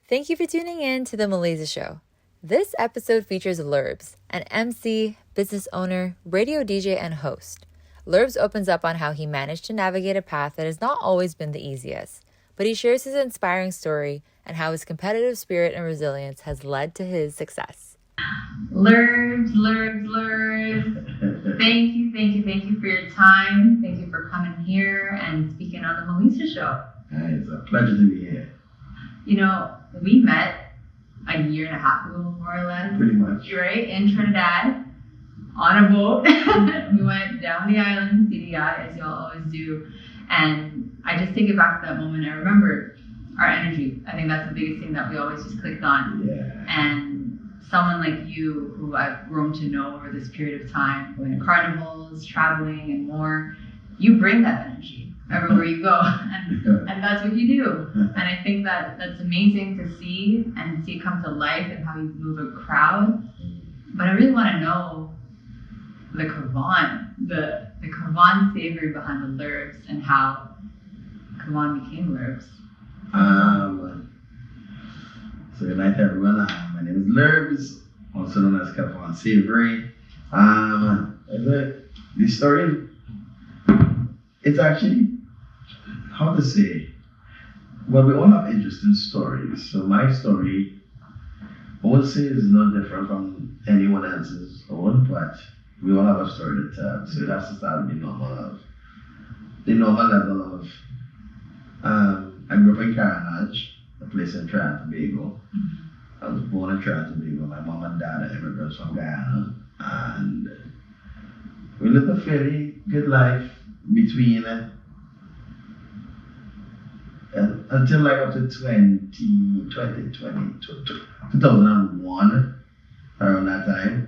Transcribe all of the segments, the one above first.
Thank you for tuning in to the Meliza Show. This episode features Lurbz, an MC, business owner, radio DJ, and host. Lurbz opens up on how he managed to navigate a path that has not always been the easiest, but he shares his inspiring story and how his competitive spirit and resilience has led to his success. Lurbz. Thank you for your time. Thank you for coming here and speaking on the Meliza Show. It's a pleasure to be here. You know, we met a year and a half ago, more or less. Pretty much. Right? In Trinidad, on a boat. We went down the island, CDI, as y'all always do. And I just take it back to that moment. I remember our energy. I think that's the biggest thing that we always just clicked on. Yeah. And someone like you, who I've grown to know over this period of time, going to carnivals, traveling, and more, you bring that energy everywhere you go, and that's what you do. And I think that that's amazing to see and see it come to life and how you move a crowd. But I really want to know the Kevaughn, the Kevaughn Savory behind the Lurbz, and how Kevaughn became Lurbz. So good night everyone. My name is Lurbz, also known as Kevaughn Savory. The story, it's actually, how to say, well, we all have interesting stories. So my story, I would say, is no different from anyone else's own, but we all have a story to tell. So it has to start with the normal level of, I grew up in Carnival, a place in Trinidad and Tobago. I was born in Trinidad and Tobago. My mom and dad are immigrants from Guyana, and we lived a fairly good life between until like up to 2001, around that time.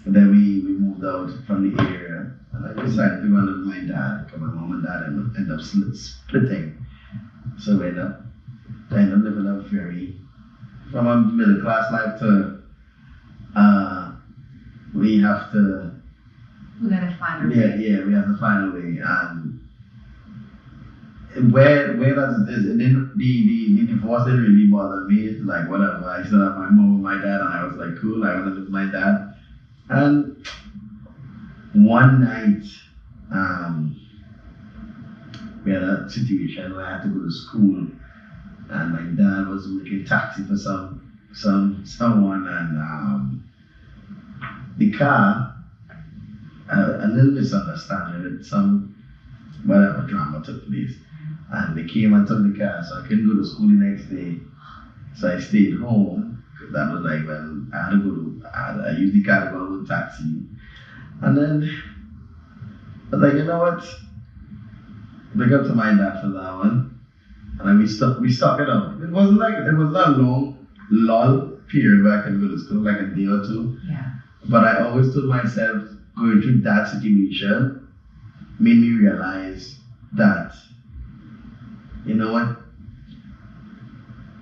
And then we moved out from the area, and I decided to go and live with my dad, because my mom and dad ended up splitting. So I ended up living a from a middle class life to we gotta find a way. Yeah, we have to find a way. And where does it is, and then the divorce didn't really bother me. It's like whatever. I still have my mom and my dad, and I was like, cool, I wanna live with my dad. And one night, we had a situation where I had to go to school, and my dad was working taxi for someone, and the car, a little misunderstanding with some whatever drama took place, and they came and took the car, so I couldn't go to school the next day. So I stayed home, because that was like when I had to go I used the car to go to a taxi. And then I was like, you know what? Big up to my dad for that one. And then we stuck it out. It was not a long lull period where I could go to school, like a day or two. Yeah. But I always told myself, going through that situation made me realize that, you know what?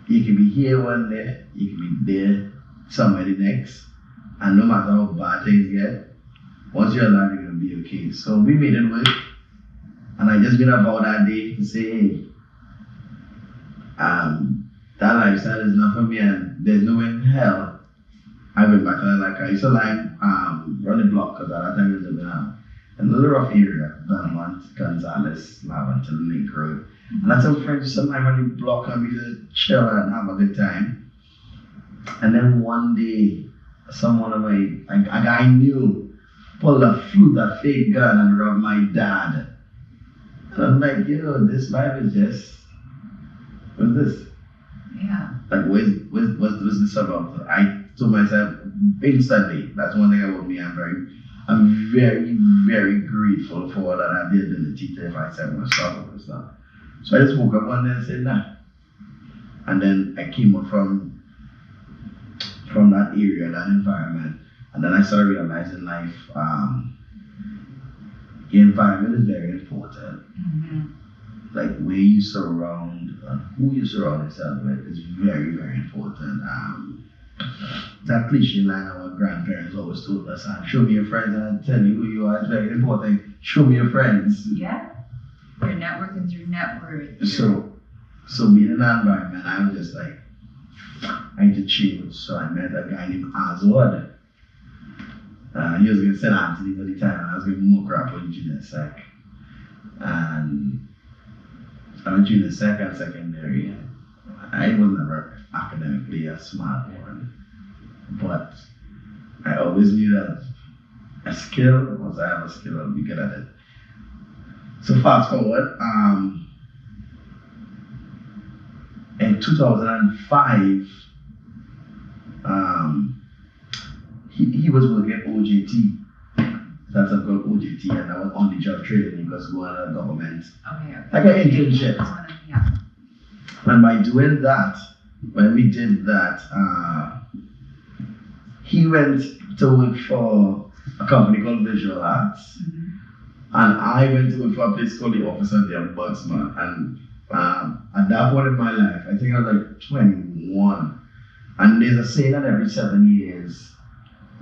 You can be here one day, you can be there somewhere the next, and no matter how bad things get, once you're alive, you're gonna be okay. So we made it work, and I just made a vow that day to say, hey, that lifestyle is not for me, and there's no way in hell I went back to that. Like I used to run the block, because at that time we was living in a little rough area, Belmont, Gonzales, Laventer, Link Road. And that's some friends sometimes on the block, and we just chill and have a good time. And then one day, a guy I knew pulled a fake gun and robbed my dad. And I'm like, yo, this life is just, what's this? Yeah. Like, what's this about? I told myself instantly, that's one thing about me, I'm very, very grateful for that I have the ability to, if I said myself and stuff. So I just woke up one day and said, nah. And then I came up from that area, that environment, and then I started realizing life, the environment is very important. Mm-hmm. Like where you surround and who you surround yourself with is very, very important. That cliche line our grandparents always told us, show me your friends and I'll tell you who you are. It's very important. Show me your friends. Yeah. Your network is your net worth. So So being in that environment, I was just like, I need to change. So I met a guy named Oswald. He was going to send Anthony at the time, and I was going to more crap on junior sec. And I went junior sec and secondary. I was never academically a smart one, but I always knew that a skill, once I have a skill, I'll be good at it. So fast forward, in 2005, he was working at OJT. That's a called OJT, and I was on the job training because we were in the government. Okay. Like an internship. Yeah. And by doing that, when we did that, he went to work for a company called Visual Arts, and I went to work for a place called the Office of the Ombudsman. And at that point in my life, I think I was like 21, and there's a saying that every 7 years,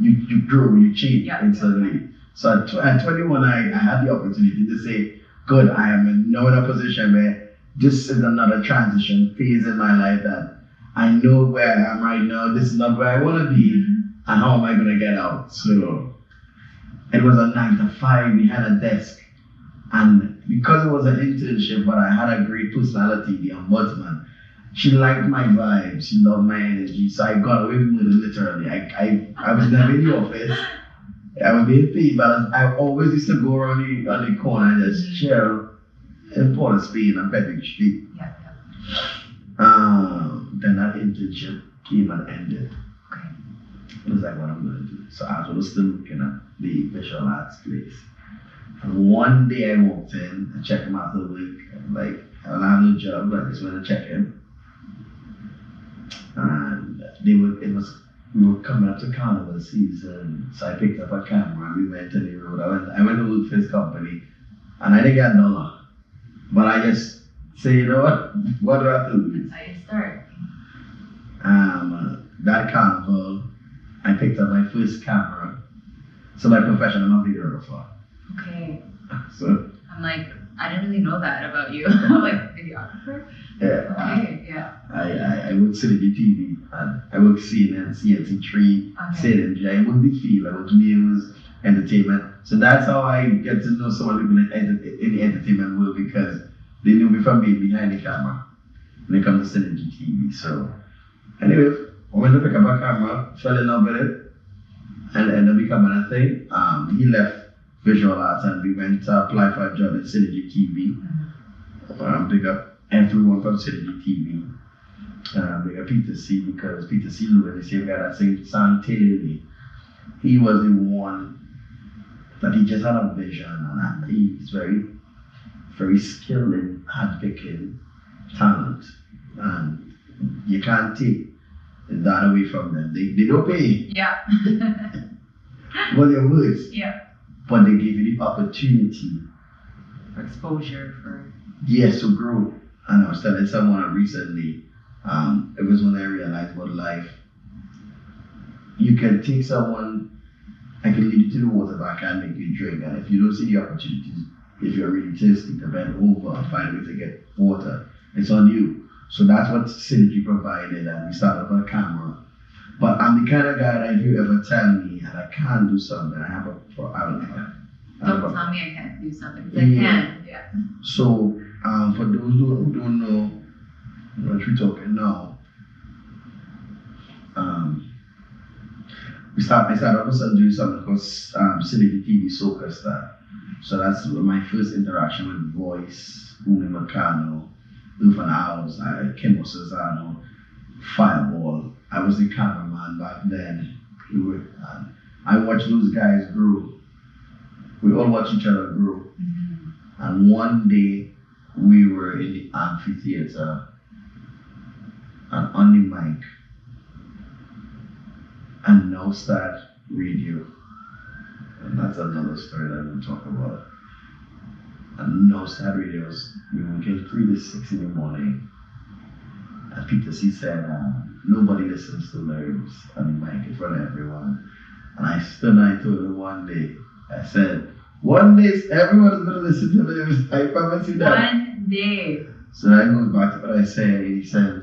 you grow, you change instantly. So at 21, I had the opportunity to say, good, I am now in a position where this is another transition phase in my life that I know where I am right now. This is not where I want to be, and how am I going to get out? So it was a 9 to 5. We had a desk, and because it was an internship, but I had a great personality, the ombudsman. She liked my vibe. She loved my energy. So I got away with it literally. I was never in the office. I was being paid, but I always used to go around the corner and just chill in Port of Spain and Patrick Street. Yeah. Then that internship came and ended. Okay. It was like what I'm going to do. So I was still looking at the visual arts place. And one day I walked in, I checked him after work. I'm like, I don't have no job, I just went to check him. And we were coming up to Carnival season, so I picked up a camera and we went to the road. I went to work for his company, and I didn't get $1. But I just say, you know what do I have to do? That's how you start. That Carnival, I picked up my first camera. So my profession, I'm a videographer. Okay. So I'm like, I didn't really know that about you. I'm like, videographer? Yeah. Okay, yeah. I work Synergy TV, and I work CNN, CNC3, CNNJ, I work the field, I work news, entertainment. So that's how I get to know so many people in the entertainment world, because they knew me from being behind the camera when it comes to Synergy TV. So anyway, I went to pick up a camera, fell in love with it, and ended up becoming a thing. He left Visual Arts and we went to apply for a job at Synergy TV. Pick up everyone from Synergy TV. Big up Peter C, because Peter C. Lewis, the same guy that sings San Taylor. He was the one that he just had a vision, and he's very, very skilled in hand-picking talent. And you can't take that away from them. They don't pay. Yeah. Well, your words. Yeah. But they give you the opportunity. For exposure, for... Yes, to grow. And I was telling someone recently, it was when I realized about life. You can take someone, I can lead you to the water, but I can't make you drink. And if you don't see the opportunities, if you're really thirsty to bend over and find a way to get water, it's on you. So that's what Synergy provided, and we started with a camera. But I'm the kind of guy that if you ever tell me and I can't do something, I have a problem. Don't tell me I can't do something, because I can. Yeah. So for those who don't know what we're talking now, I started up doing something called Synergy TV Soca Star. So that's my first interaction with voice, Umi Makano, Lufan House, Kimbo Cesano, Fireball. I was the cameraman back then. I watched those guys grow. We all watch each other grow. And one day we were in the amphitheater and on the mic, and now start radio. And that's another story that we'll talk about. And now start radio was, we were getting 3 to 6 in the morning. And Peter C said, nobody listens to Lurbz on the mic in front of everyone. And I stood and I told him one day, I said, one day everyone is going to listen to Lurbz. I promise you that. One day. So that goes back to what I said. He said,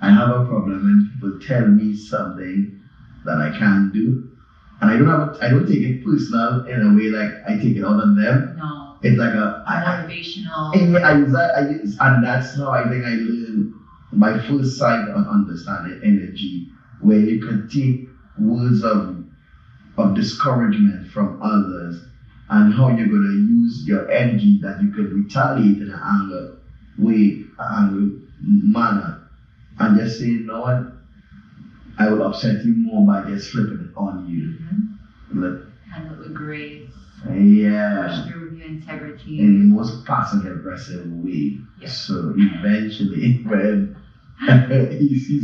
I have a problem when people tell me something that I can't do. And I don't take it personal in a way like I take it out on them. No. It's like a motivational. I use, and that's how I think I learned my first sight on understanding energy, where you can take words of discouragement from others and how you're going to use your energy that you could retaliate in an anger manner, and just say, you know what, I will upset you more by just flipping it on you. Handle it with grace. Yeah. Push through with your integrity. In the most passive aggressive way. Yeah. So eventually, when he sees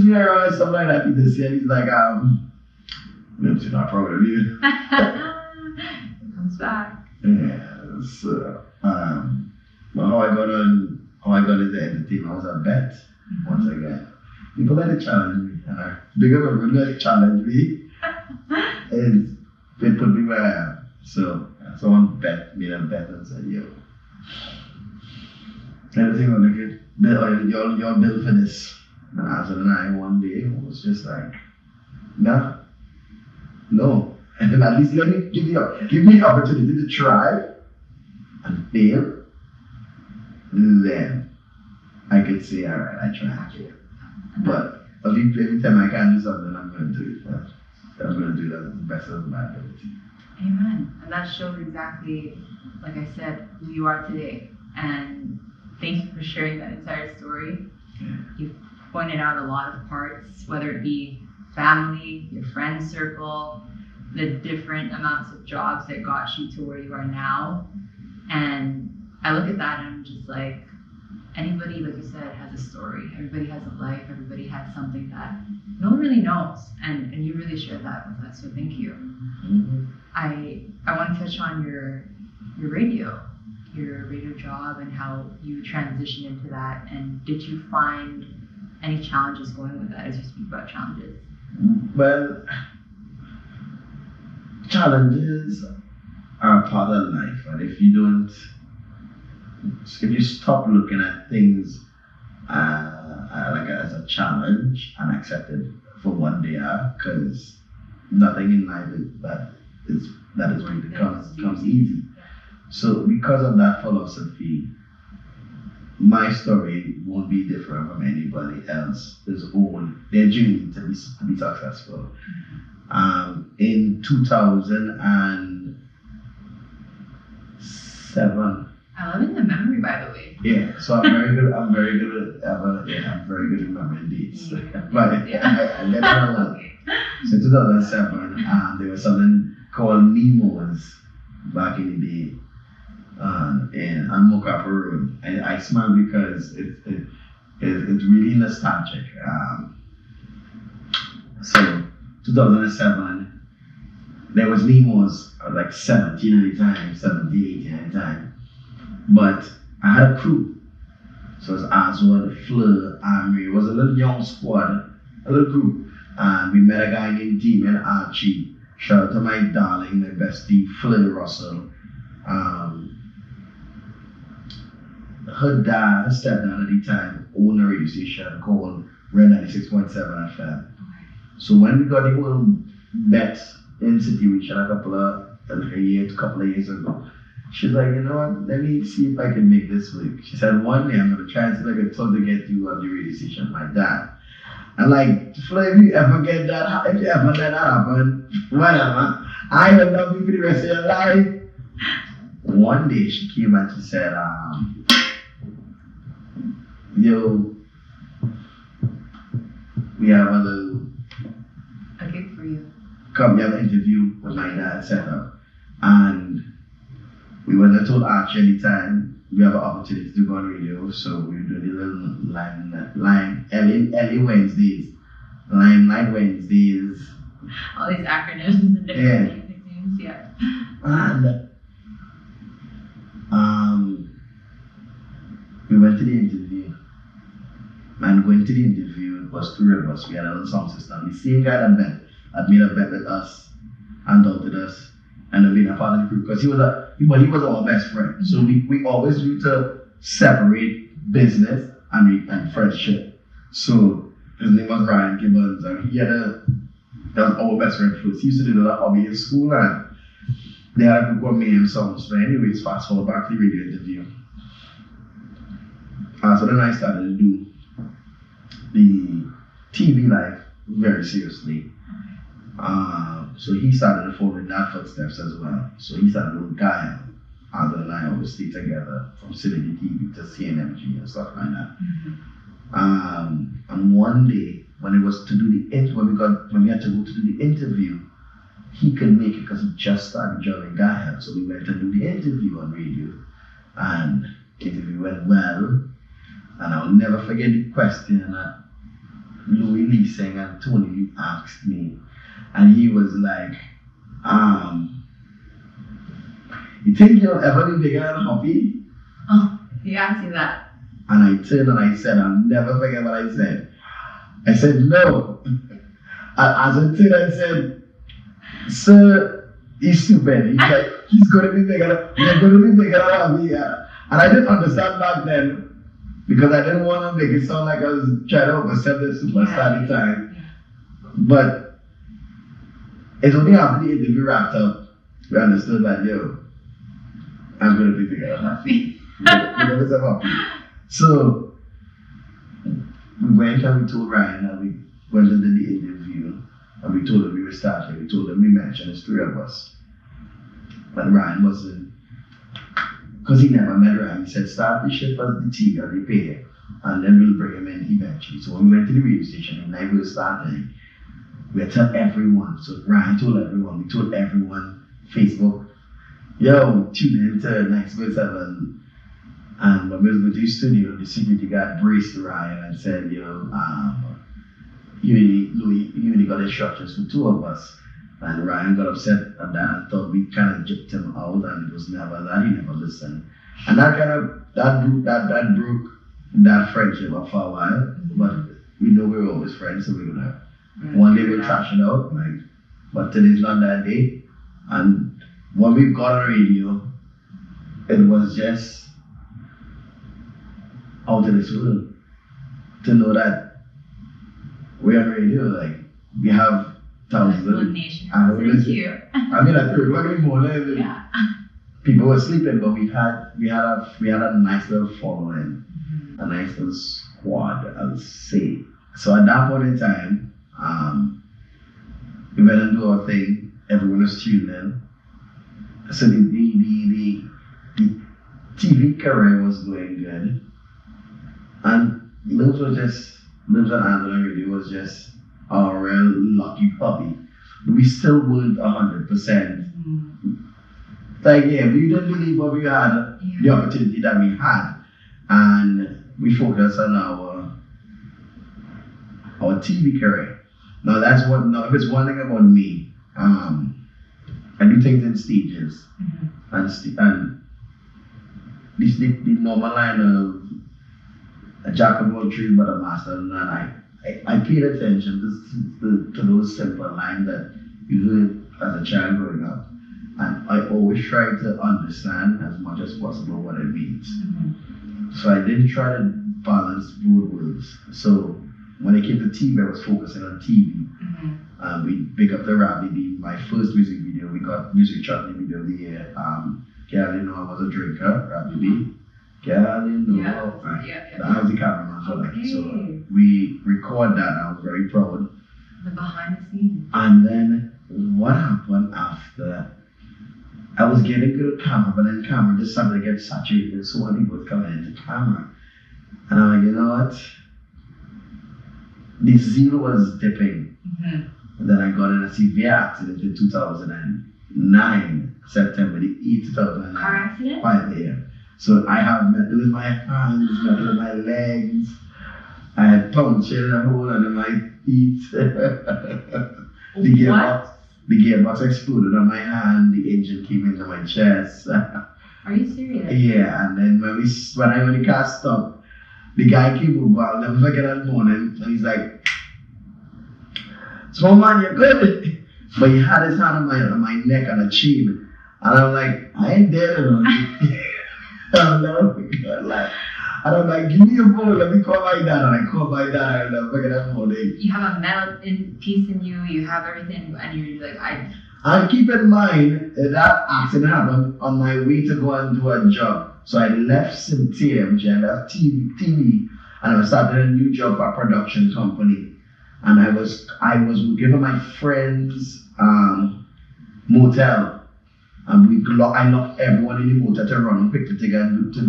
me around and stuff like that, he just said, he's like, Lurbz, you're not proud of you. Comes back. Yeah. So, but how I got into entertainment was a bet. Once again, people let it challenge me. Bigger people let it challenge me. It put me where I am. So someone made a bet and said, yo, everything will look it. You're built for this. And after the night, one day, it was just like, nah, no. And then at least let me give me the opportunity to try and fail. Then I could say, all right, I tried. But every time I can do something, I'm going to do it. I'm going to do that to the best of my ability. Amen. And that shows exactly, like I said, who you are today. And thank you for sharing that entire story. Yeah. You've pointed out a lot of parts, whether it be family, your friend circle, the different amounts of jobs that got you to where you are now. And I look at that and I'm just like, anybody, like you said, has a story. Everybody has a life. Everybody has something that no one really knows. And you really shared that with us, so thank you. Mm-hmm. I want to touch on your radio job and how you transitioned into that. And did you find any challenges going with that as you speak about challenges? Well, challenges are a part of life, and if you stop looking at things like as a challenge and accept it for what they are, because nothing in life is going to comes easy. So because of that philosophy, my story won't be different from anybody else's own. Their journey to be successful. In 2007. I love the memory, by the way. Yeah, so I'm very good at remembering dates. But I get that a lot. Okay. So in 2007, there was something called Nemo's back in the day in Mokapa Road. And I smile because it's really nostalgic. So 2007, there was Nemo's like 17 at the time, 17, 18 at the time. But I had a crew. So it was Oswald, Fleur, Amory. It was a little young squad, a little group. And we met a guy named Damien Archie. Shout out to my darling, my bestie, Fleur Russell. Her stepdad at the time, owned a radio station called Red 96.7 FM. So when we got the whole bet in City Reach a couple of years ago, she's like, you know what, let me see if I can make this work. She said, one day I'm going to try and see if I can talk to get you on the radio station like that. And like, Flo, if you ever let that happen, whatever, I will love you for the rest of your life. One day she came and she said, yo, we have a gig for you. Come, we have an interview with my dad set up. And we went and told Archie anytime we have an opportunity to go on radio, so we do the little LA Wednesdays, Limelight Wednesdays. All these acronyms and different nicknames, yeah. And we went to the interview. And going to the interview, it was two of us. We had a little sound system. The same guy that made a bet with us and doubted us. And being a part of the crew, because he was our best friend. So we always used to separate business and friendship. So his name was Ryan Gibbons, and that was our best friend first. He used to do that hobby in school, and they had a group of me and songs. But anyways, fast forward back to the radio interview. So then I started to do the TV life very seriously. So he started to follow in that footsteps as well. So he started doing Gaia. Aldo and I always stay together from City TV to CNMG and stuff like that. And one day when it was to do when we had to go to do the interview, he couldn't make it because he just started joining Gaia. So we went to do the interview on radio, and the interview went well. And I'll never forget the question that Louis Leasing and Tony Lee asked me. And he was like, you think you'll ever be bigger than Hoppy? Oh, he asked you that. And I turned and I said, I'll never forget what I said. I said, no. And as I turned, I said, sir, he's stupid. He's like, he's going to be bigger. You're going to be bigger than Hoppy. And I didn't understand back then, because I didn't want to make it sound like I was trying to overstep the superstar at the time. But it's only after the interview wrapped up, we understood that, yo, I'm going to be bigger than Hoppy. Never said Hoppy. So we went and we told Ryan, and we went into the interview, and we told him we were starting. We told him we mentioned it's 3 of us. But Ryan wasn't, because he never met Ryan. He said, start the ship as the tea or repair, and then we'll bring him in eventually. So when we went to the radio station, and I was starting, we had told everyone. So Ryan told everyone, we told everyone, Facebook, yo, tune in to Next Verse 7. And when we was going to the studio, the security guard braced Ryan and said, yo, you only got instructions for 2 of us. And Ryan got upset at that and thought we kind of jipped him out, and it was never that. He never listened. And that broke that friendship for a while. But we know we were always friends, so we're gonna one day we'll trash it out. Like, but today's not that day. And when we got on radio, it was just out of this world to know that we're on radio. Like, we have thousands of I mean, at 3 o'clock in the morning, people were sleeping, but we had a nice little following, a nice little squad, I'll say. So at that point in time, we went and do our thing. Everyone was tuned in. So the TV career was going good, and Lurbz and Angela Radio was just a real lucky puppy. We still weren't 100%. Like, we didn't believe what we had, the opportunity that we had, and we focused on our TV career. Now if it's one thing about me, I do things in stages, and the normal line of a jack of all trades but a master of none. I paid attention to those simple lines that you heard as a child growing up, and I always tried to understand as much as possible what it means. So I didn't try to balance both worlds. So when it came to TV, I was focusing on TV. We pick up the Rabbi B, my first music video. We got Music Chutney Video of the Year. Girl, you know I was a drinker, Rabbi B. Girl, you know, that was the cameraman for that. So we record that. I was very proud. The behind the scenes. And then what happened after? I was getting good at camera, but then camera just started to get saturated, and so many people were coming into camera. And I'm like, you know what? The zeal was dipping. And then I got in a severe accident in 2009, September the 8th, 2009. Car accident? 5 a.m. So I have metal in my hands, metal in my legs. I had punctured a hole under my feet. The gearbox exploded on my hand. The engine came into my chest. Are you serious? Yeah, and then when the car stopped, the guy came over. I'll never forget that morning. And he's like, "Small man, you're good." But he had his hand on my neck on a chain. And I'm like, I ain't dead enough. I'm never forget. Like, and I'm like, give me your phone, let me call my dad. And I call my dad, and I'm like, that morning. You have a mental peace in you have everything, and you're like, And keep in mind that accident happened on my way to go and do a job. So I left TMG, I left TV, and I started a new job for a production company. And I was giving my friends motel, and I locked everyone in the motel to run quickly to get to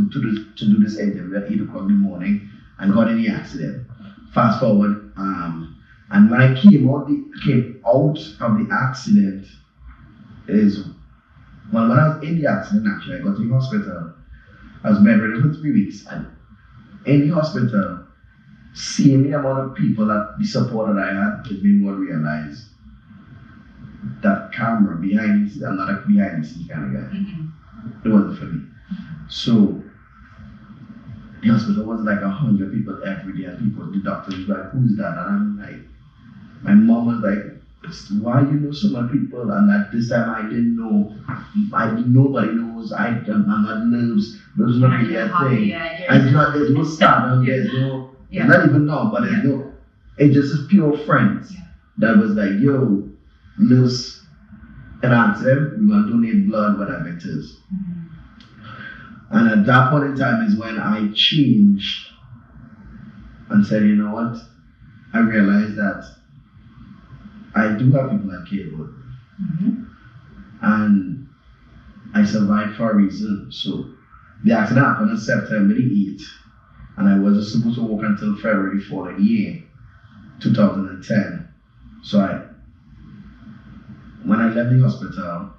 do this interview at 8 o'clock in the morning, and got in the accident. Fast forward, and when I came out of the accident when I was in the accident, actually, I got to the hospital. I was bedridden for 3 weeks, and in the hospital, seeing the amount of people the support that I had, it made me realize that camera behind the scenes, I'm not a behind the scenes kind of guy. Mm-hmm. It wasn't for me. So the hospital was like 100 people every day, and the doctors were like, who's that? And I'm like, my mom was like, why you know so many people? And at this time I didn't know. Nobody knows. I'm not Lurbz. There's not really a thing. There's no stardom. There's no. Yeah. It's not even now, but there's no. It's just pure friends. Yeah. That was like, yo, Lurbz and answer. We're gonna donate blood, whatever it is. Mm-hmm. And at that point in time is when I changed and said, you know what? I realized that I do have people at Kevaughn. Mm-hmm. And I survived for a reason. So the accident happened on September the 8th, and I wasn't supposed to work until February the following year, 2010. So when I left the hospital,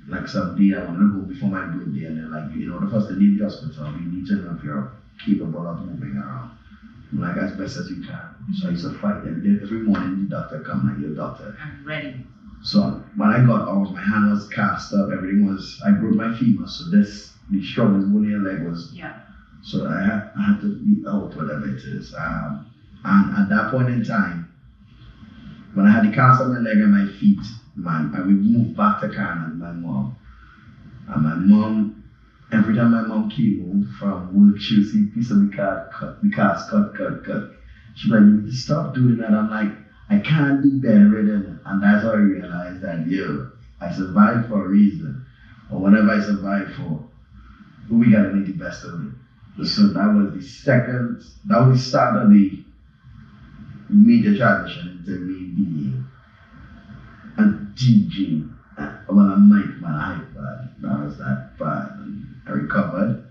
like someday I wanted to go before my birthday, and they're like, in order for us to leave the hospital, we need to know if you're capable of moving around. Like as best as you can. So I used to fight every morning. The doctor come like, your doctor. I'm ready. So when I got out, my hand was cast up. I broke my femur. So the strongest bone in your leg was. Yeah. So I had to be out, whatever it is. And at that point in time, when I had the cast on my leg and my feet, I would move back to Carnival with my mom. And my mom. Every time my mom came home from work, she would see a piece of the cast cut. She'd be like, you need to stop doing that. I'm like, I can't be bedridden. And that's how I realized that, I survived for a reason. Or whatever I survived for, we gotta make the best of it. So that was the start of the major transition into me being a DJ. Well, I might, man, I hate bad. That was that bad. And I recovered.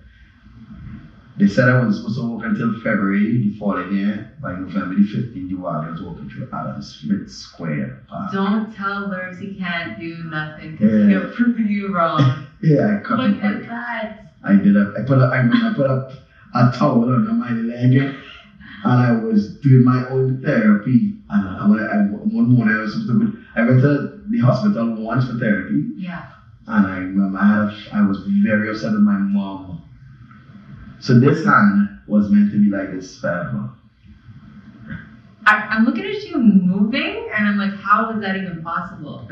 They said I wasn't supposed to walk until February the following year. By November the 15th, I was walking through Adam Smith Square Park. Don't tell Lurbz he can't do nothing because he'll prove you wrong. Yeah, I cut Look at that. I did. I put up a towel under my leg, and I was doing my own therapy. And one morning I went to the hospital once for therapy. Yeah. And I remember I was very upset with my mom. So this hand was meant to be like this forever. I'm looking at you moving, and I'm like, how is that even possible?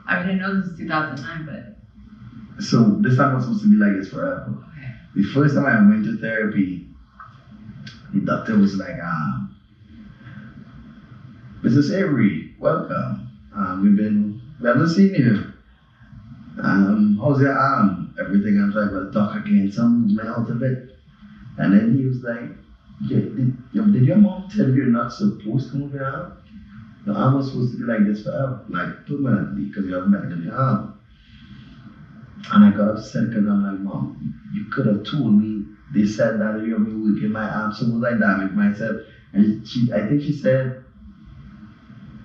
I mean, I know this is 2009, but. So this hand was supposed to be like this forever. Okay. The first time I went to therapy, the doctor was like, Mr. Savory, welcome. We haven't seen you. How's your arm? Everything. I was like, well, doc, again, some movement out of it. And then he was like, did your mom tell you you're not supposed to move your arm? Your arm was supposed to be like this forever, like permanently, because you have metal in your arm. And I got upset because I'm like, Mom, you could have told me. They said that you're working my arm, so was I damage myself? And I think she said,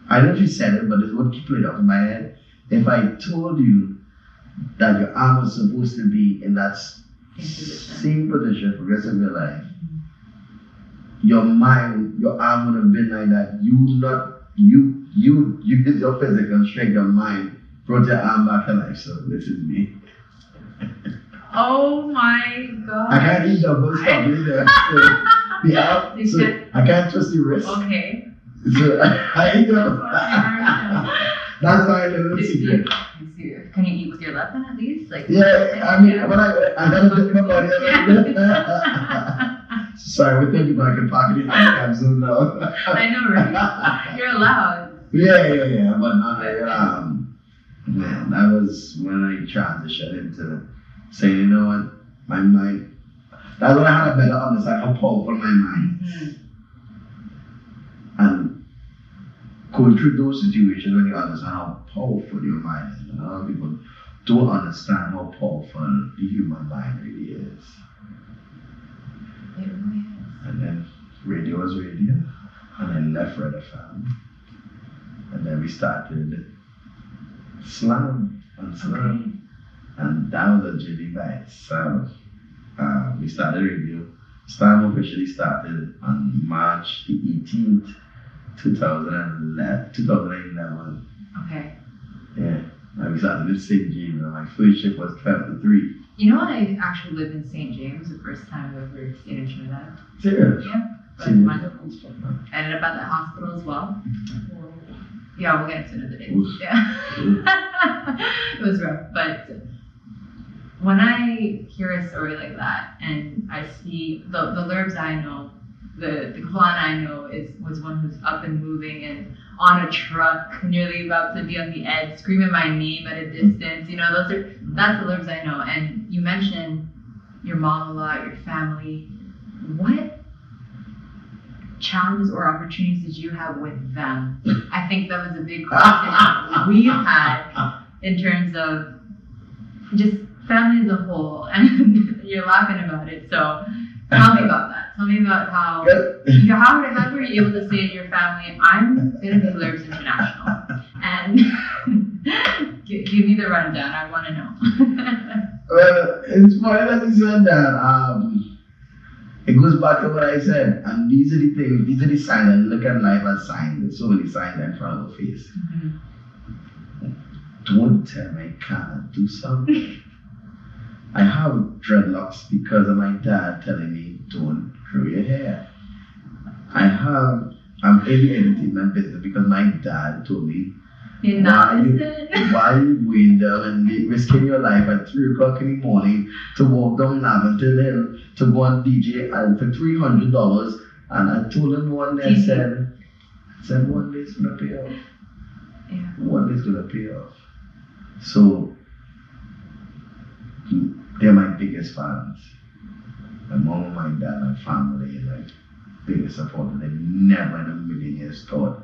I don't know if she said it, but it's what keep it up in my head. If I told you that your arm was supposed to be in that same position for the rest of your life, your arm would have been like that. You did your physical strength, your mind brought your arm back to life. So this is me. Oh my God. I can't eat double stop either. So I can't twist the wrist. Okay. So I eat double. That's why I live in secret. can you eat with your left hand at least? Like yeah, I mean, when I gotta dip my body Sorry, we're thinking about I can pocket it. I'm so no. I know, right? You're allowed. Yeah. But man, that was when I transitioned into saying, you know what, my mind. That's when I had a better understanding how powerful my mind is. And going through those situations when you understand how powerful your mind is, and a lot of people don't understand how powerful the human mind really is. It really is. And then radio was radio, and then left Red FM, and then we started slam, and that was a journey by itself. We started radio. Slam officially started on March the 18th, 2011. Okay. Yeah, and we started in St. James, and my first shift was 12 to 3. You know what? I actually lived in St. James the first time I ever stayed in Trinidad. Serious? Yeah. I ended up at the hospital as well. Yeah, we'll get into it another day. Yeah. It was rough, but when I hear a story like that and I see the Lurbz I know, the Kevaughn I know was one who's up and moving and on a truck, nearly about to be on the edge, screaming my name at a distance. You know, that's the Lurbz I know. And you mentioned your mom a lot, your family. What challenges or opportunities did you have with them? I think that was a big conversation we had in terms of just family as a whole, and you're laughing about it. So tell me about that. Tell me about how were you able to say to your family, I'm gonna be Lurbz International, and give me the rundown. I want to know. Well, it's funny that you said that. It goes back to what I said, and these are the things, these are the signs, and look at life as signs. There's so many signs in front of the face. Don't tell me I cannot do something. I have dreadlocks because of my dad telling me, don't grow your hair. I'm in the entertainment business because my dad told me, why are you going down and risking your life at 3 o'clock in the morning to walk down Lavender Hill to go on DJ and for $300? And I told him one day, I said one day it's gonna pay off. Yeah. One day it's gonna pay off. So they're my biggest fans. My mom and my dad, my family, like biggest supporter. They never in a million years thought.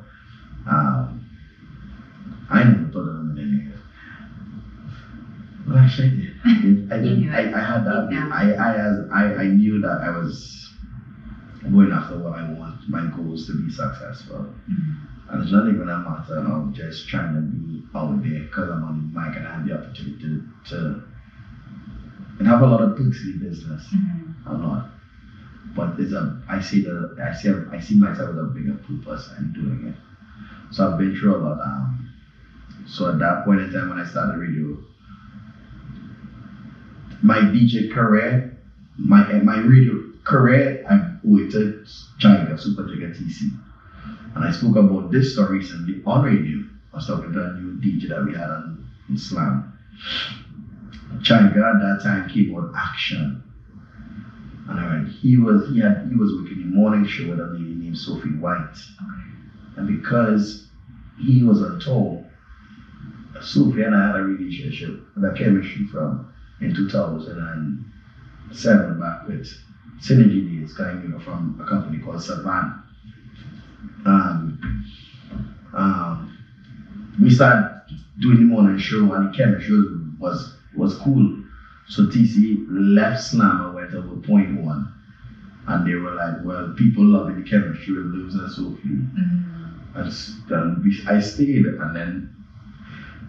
I never thought of a million years. Well, actually, I did. I had that. I knew that I was going after what I want. My goal is to be successful. And it's not even a matter of just trying to be out there because I'm on the mic and I have the opportunity to and have a lot of books in the business. I'm not. But I see myself as a bigger purpose in doing it. So I've been through a lot. So at that point in time when I started radio, my DJ career, my radio career, I went to Super Jigga TC. And I spoke about this story recently on radio. I was talking to a new DJ that we had on Slam. Changa at that time came on Action. And I went, he was working the morning show with a lady named Sophie White. And because he was on tour, Sophie and I had a relationship, a chemistry from in 2007 back with Synergy Days coming from a company called Savannah. We started doing the morning show and the chemistry was cool. So TC left Slam and went over Point One. And they were like, well, people loving the chemistry with Lurbz and Sophie. And I stayed, and then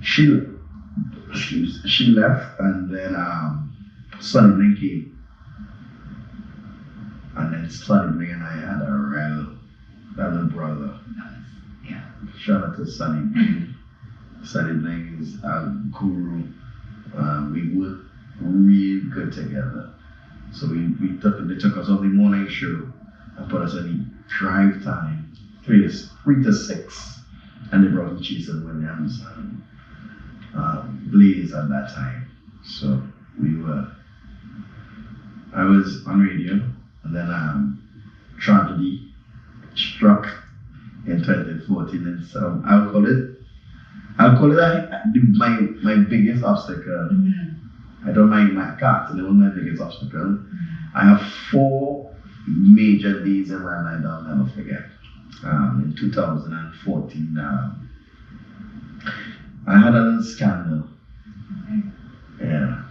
she left, and then Sonny Bling came. And then Sonny Bling and I had a real brother. Yeah. Shout out to Sonny Bling. Sonny Bling is our guru. We work real good together. So they took us on the morning show and put us on the drive time, 3 to 6, and they brought in Jason Williams. Blaze at that time. So I was on radio, and then tragedy struck in 2014, and so I'll call it my biggest obstacle. I don't mind my cats, and it was my biggest obstacle. I have 4 major days in my life that I'll never forget. In 2014, I had a little scandal. Yeah.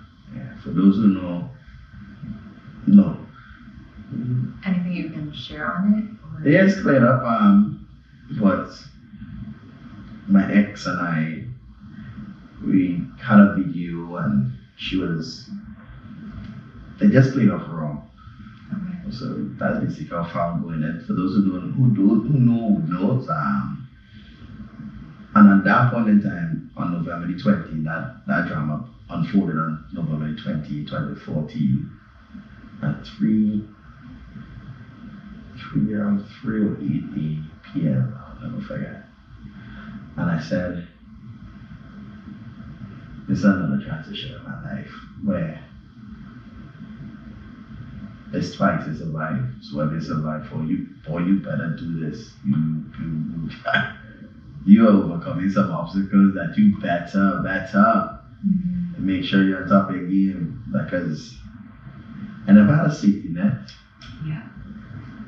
For those who know. Anything you can share on it? Yeah, it's cleared up. But my ex and I, we had a video, and they just played off wrong. Okay. So that's basically how far I'm going. And for those who knows, and at that point in time, on November the 20th, that drama unfolded on November the 20th, 2014, at 3:08 p.m. I'll never forget. And I said, this is another transition in my life where it's twice to survive. So if you survive for you, boy, you better do this. You are overcoming some obstacles that you better make sure you're on top of your game, because I never had a safety net. Yeah.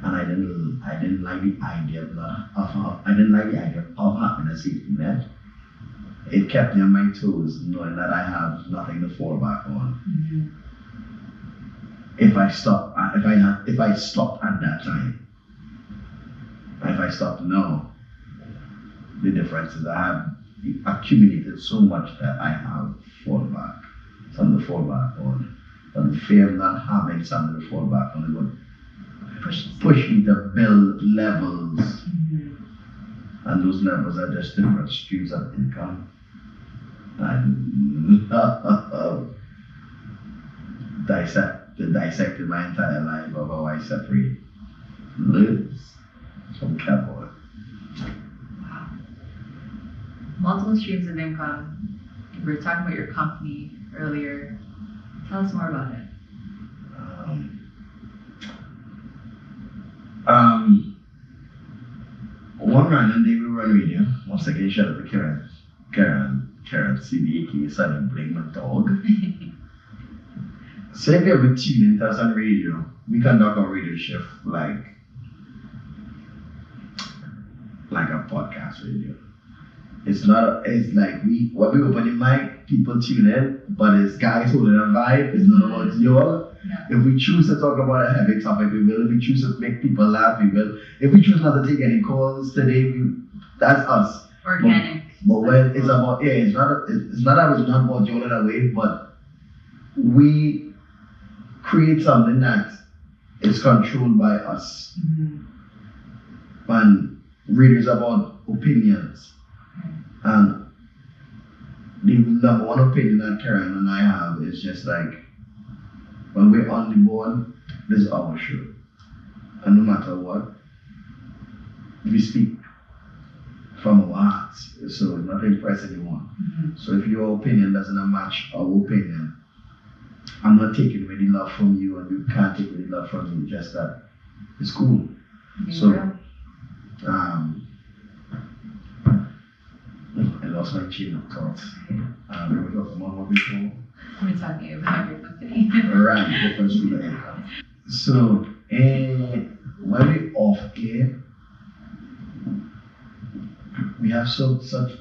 And I didn't like the idea of having a safety net. It kept me on my toes, knowing that I have nothing to fall back on. If I stopped at that time, if I stopped now, the difference is I have accumulated so much that I have something to fall back on. And the fear of not having something to fall back on would push me to build levels. And those levels are just different streams of income. And dissected my entire life of how I separate Lurbz from Kevaughn. Wow. Multiple streams of income. We were talking about your company earlier. Tell us more about it. One random day we were on radio. Once again, shout out to Karen CDAK, Sunny Bling, my dog. So if you ever tune into us on radio, we conduct our radio shift like a podcast radio. It's like when we open the mic, people tune in, but it's guys holding a vibe. It's not about y'all. No. If we choose to talk about a heavy topic, we will. If we choose to make people laugh, we will. If we choose not to take any calls today, that's us. Organic. But when it's about, it's not that it's not about y'all in a way, but we create something that is controlled by us. And radio is about opinions. And the number one opinion that Karen and I have is just like, when we're on the board, this is our show. And no matter what, we speak from our hearts. So it's not to impress anyone. So if your opinion doesn't match our opinion, I'm not taking away the love from you, and you can't take away the love from me, just that it's cool. I lost my chain of thought. We were talking about what before? We're talking about your company. Right, the first two income. So, when we off air, we have such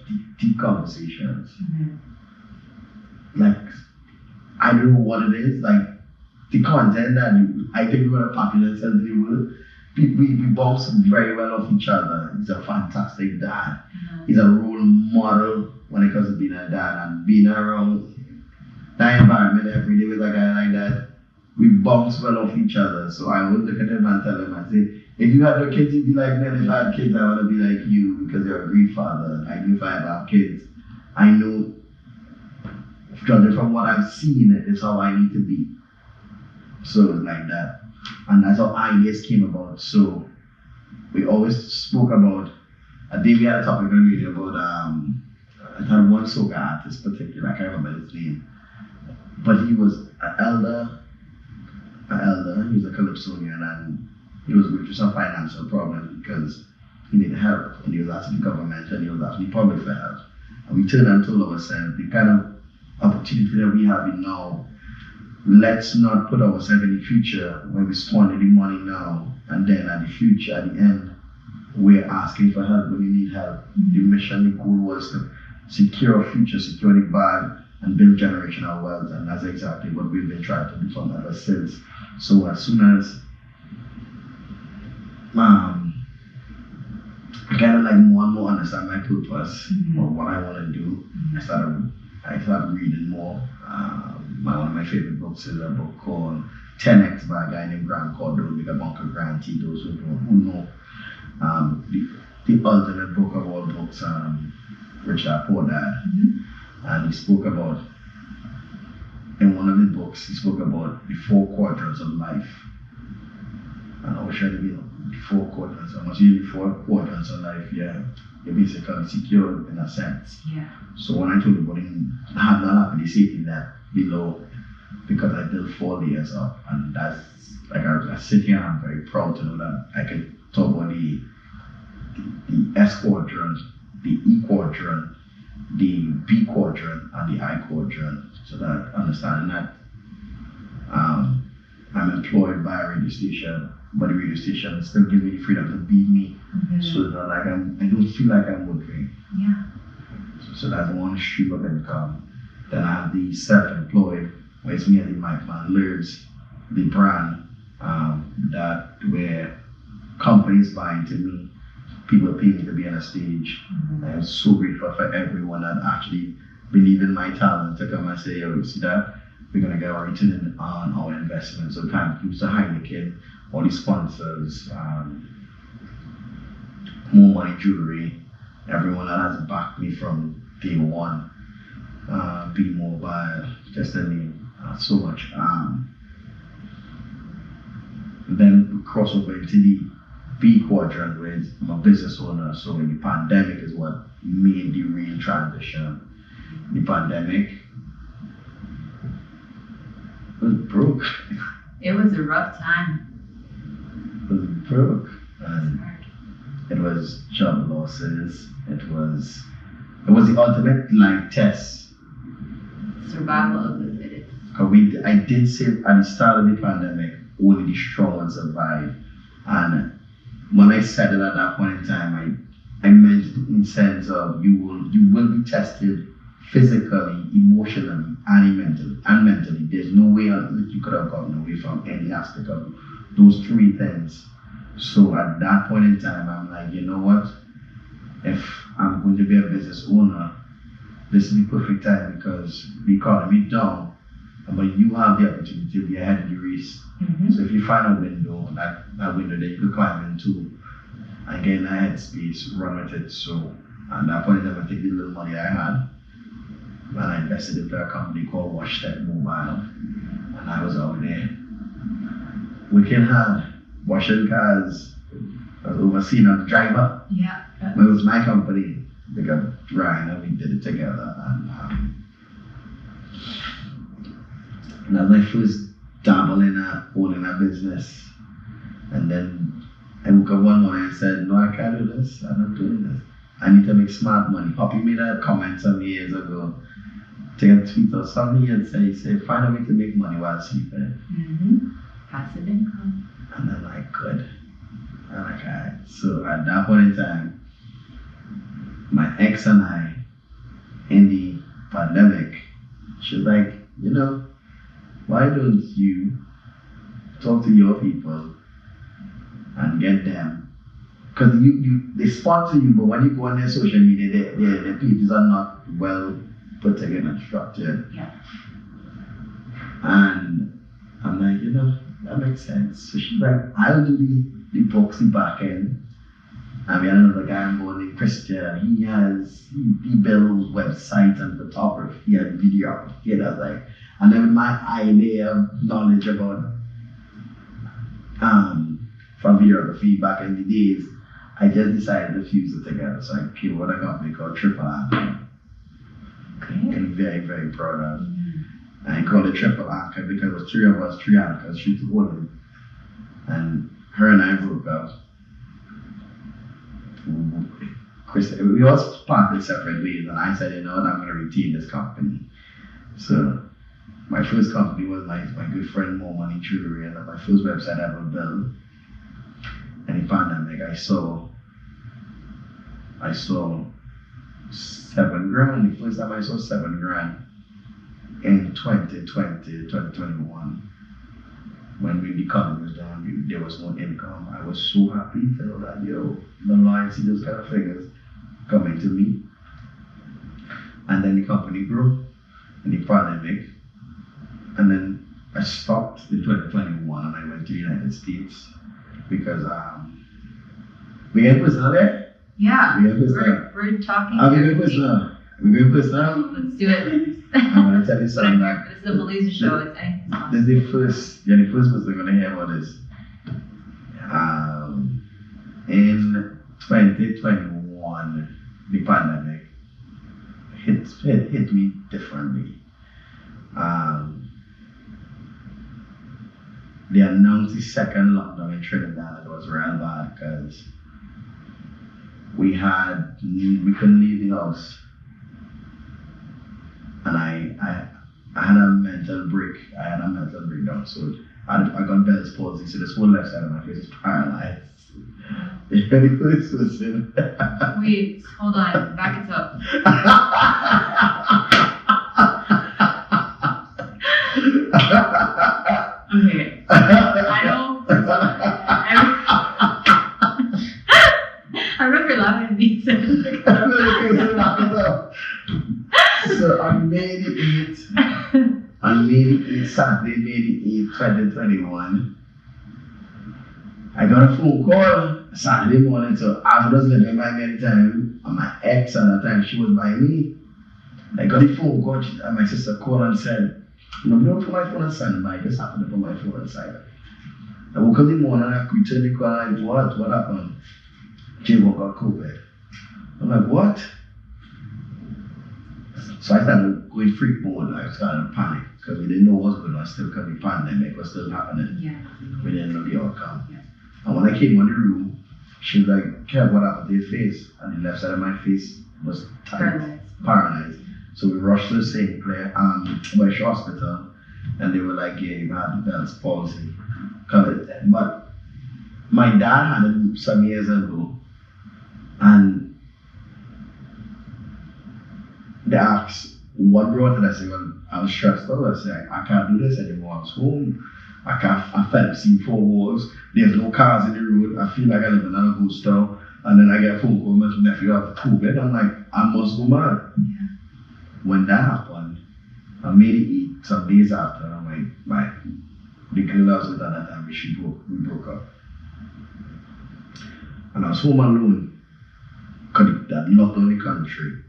deep conversations. Like, I don't know what it is, like the content that I think we're a popular sense in the world. We bounce very well off each other. He's a fantastic dad. He's a role model when it comes to being a dad, and being around that environment every day with a guy like that. We bounce well off each other. So I would look at him and tell him, I say, if you had no kids, you'd be like me, and if I had kids, I want to be like you, because you're a great father. I knew if I ever have kids, I know, judging from what I've seen, it's how I need to be. So it's like that. And that's how ideas came about. So we always spoke about, a day we had a topic on radio about I had one soca artist particular, I can't remember his name, but he was an elder, he was a calypsonian, and he was going through some financial problems because he needed help, and he was asking the government and he was asking the public for help. And we turned and told ourselves, the kind of opportunity that we have now, let's not put ourselves in the future where we squander the money now, and then at the end, we're asking for help when we need help. The mission, the goal was to secure a future, secure the bag, and build generational wealth, and that's exactly what we've been trying to do from ever since. So as soon as I kind of like more and more understand my purpose or what I want to do, I started reading more. One of my favorite books is a book called 10X by a guy named Grant Cardone, big bunker grantee, those who know. The ultimate book of all books, Rich Dad Poor Dad. And he spoke about, in one of his books, he spoke about the 4 quadrants of life. And I was trying to be the 4 quadrants. And once you do the 4 quadrants of life, you're basically secure in a sense. Yeah. So when I told you about it, I have not happened, safety net below, because I built 4 layers up. And that's, like, I sit here and I'm very proud to know that I can talk about the S quadrant, the E quadrant, the B quadrant, and the I quadrant, so that understanding that I'm employed by a radio station, but the radio station still gives me the freedom to be me. So that like I don't feel like I'm working. Yeah. So that's one stream of income. Then I have the self-employed, where it's me and the mic man, Lurbz, the brand, that where companies buy into me. People pay me to be on a stage. I am so grateful for everyone that actually believe in my talent to come and say, yo, see that? We're going to get a return on our investment. So thank you to Heineken, all the sponsors, More Money Jewelry, everyone that has backed me from day one, Be Mobile, just to name so much. Then we cross over into the B quadrant, where I'm a business owner, so the pandemic is what made the real transition. The pandemic was broke. It was a rough time. It was broke. And it was job losses. It was the ultimate life test. Survival of the fittest. I did say at the start of the pandemic, only the strong will survive. And when I said it at that point in time, I meant it in the sense of you will be tested physically, emotionally, and mentally. There's no way on earth you could have gotten away from any aspect of those 3 things. So at that point in time, I'm like, you know what? If I'm going to be a business owner, this is the perfect time, because the economy down, but you have the opportunity to be ahead of the race. So if you find a window, that window that you could climb into and get in a headspace, run with it. So at that point in time, I take the little money I had and I invested into a company called Washtec Mobile, and I was out there working hard, washing cars. I was overseeing a driver. Yeah. But it was my company. We got Ryan and we did it together. And as I first dabbled in owning a business, and then I woke up one morning and said, no, I can't do this. I'm not doing this. I need to make smart money. Poppy made a comment some years ago, take a tweet or something, and say, find a way to make money while sleeping. Passive income. And I'm like, good. I'm like, all right. So at that point in time, my ex and I, in the pandemic, she was like, you know, why don't you talk to your people and get them? Because they sponsor you, but when you go on their social media, their pages are not well put together and structured. Yeah. And I'm like, you know, that makes sense. So she's like, I'll do the books, the back end. And we had another guy I'm going named Christian. He builds websites and photography. He had video. He had like, and then with my idea of knowledge about from videography back in the days, I just decided to fuse it together. So I came with a company called Triple R. I'm very, very proud of. And he called it triple anchor because it was three of us, three anchors, three to hold. And her and I broke up. We also parted separate ways, and I said, you know what, I'm going to retain this company. So my first company was my good friend More Money Jewelry, and my first website I ever built. And in pandemic, I saw $7,000. The first time I saw $7,000 in 2021. When the economy was down, there was no income. I was so happy to know that, the Lord see those kind of figures coming to me. And then the company grew in the pandemic. And then I stopped in 2021 and I went to the United States because we get personal there? Yeah. We're talking. We get personal. Let's do it. I'm going to tell you something. This is a Meliza show. It's anything's possible. This is the first person going to hear about this. In 2021, the pandemic hit me differently. They announced the second lockdown in Trinidad. It was real bad because we couldn't leave the house. And I had a mental breakdown. So I got Bell's palsy, so this whole left side of my face is paralyzed. Wait, hold on, back it up. Okay. I know. I remember laughing at these. So on May the 8th, Saturday, May the 8th, 2021, I got a phone call Saturday morning. So I was living by me at the time, and my ex at that time, she was by me. And I got a phone call, and my sister called and said, don't put my phone on silent, I just happened to put my phone on silent. I woke up in the morning, I returned the call, and what happened? Kevaughn got COVID. I'm like, what? So I started going freak mode, I started to panic because we didn't know what was going on, still because the pandemic was still happening. Yeah. We didn't know the outcome. Yeah. And when I came in the room, she was like, Kev, what happened to your face? And the left side of my face was paralyzed. So we rushed to the St. Clair, West Hospital, and they were like, yeah, you had Bell's palsy. But my dad had it some years ago, and they asked, what brought it? I said, well, I was stressed out. I said, I can't do this anymore. I was home. I felt seen 4 walls. There's no cars in the road. I feel like I live in a ghost town. And then I get a phone call, my nephew have COVID. I'm like, I must go mad. Yeah. When that happened, I made it eat some days after. The girl I was with at that time, we broke up. And I was home alone. Because that locked down the country.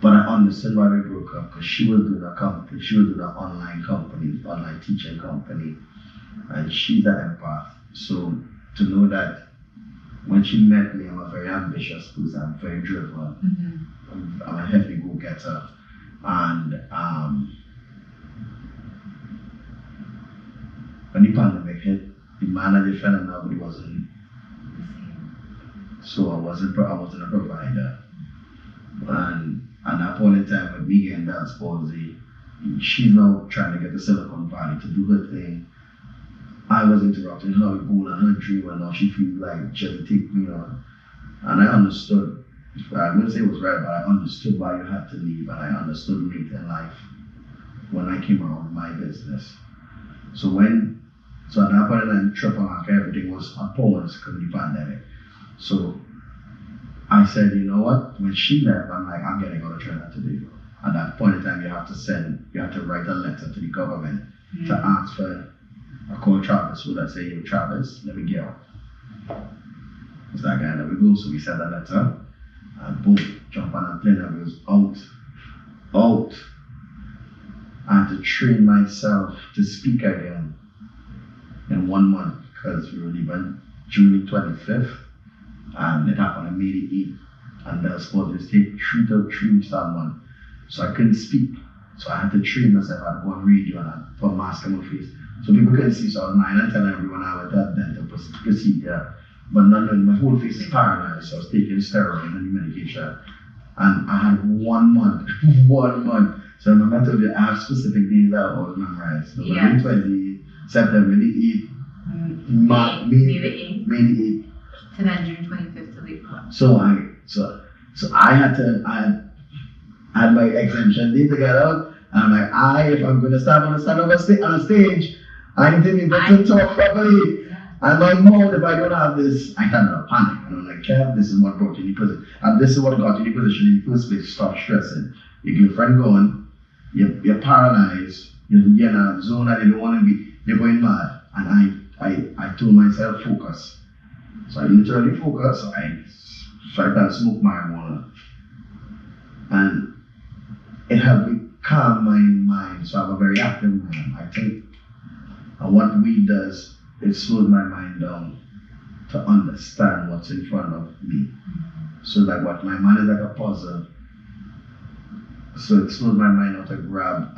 But I understood why we broke up, because she was doing an online teaching company, and she's an empath. So to know that when she met me, I'm a very ambitious person, I'm very driven, I'm a heavy go-getter, and when the pandemic hit, the manager fell in love, but he wasn't. So I wasn't a provider, and at that point in time, with me getting Bell's palsy, she's now trying to get to Silicon Valley to do her thing. I was interrupting her goal and her dream, and now she feels like she has to take me on. And I understood. I wouldn't say it was right, but I understood why you had to leave, and I understood late in life when I came around my business. So at that point in time, triple anchor, everything was on pause because of the pandemic. So I said, you know what? When she left, I'm like, I'm getting out of Trinidad today. At that point in time, you have to write a letter to the government to ask for a call Travis. So let's say, yo, Travis, let me get out. It's that guy, let me go. So we sent that letter, and boom, jump on a plane, and we was out. I had to train myself to speak again in 1 month because we were leaving June 25th. And it happened on May the 8th. And the sport is take 3 to 3 someone. so I couldn't speak. So I had to train myself. I'd go on radio and I'd put a mask on my face. So people couldn't see, so I was lying and telling everyone I went to a dental procedure. But not knowing my whole face is paralyzed, so I was taking steroids and medication. And I had 1 month, 1 month. So I remember I told you, I have specific days that I always memorize. So May 20, September the 8th, May the 8th. To then June 25th to leave. So I had my exemption date to get out. And I'm like, if I'm going to stand on a stage, I need to be able to talk properly. And my mom, if I don't have this, I kind of panic. And I'm like, Kev, this is what brought you in the position. And this is what got you in the position in the first place. Stop stressing. You get your friend going, you're paralyzed, you're in a zone that you don't want to be, you're going mad. And I told myself, focus. So I literally focused. I started to smoke marijuana. And it helped me calm my mind. So I have a very active mind. I think what weed does, it slows my mind down to understand what's in front of me. So like what my mind is like a puzzle. So it slows my mind down to grab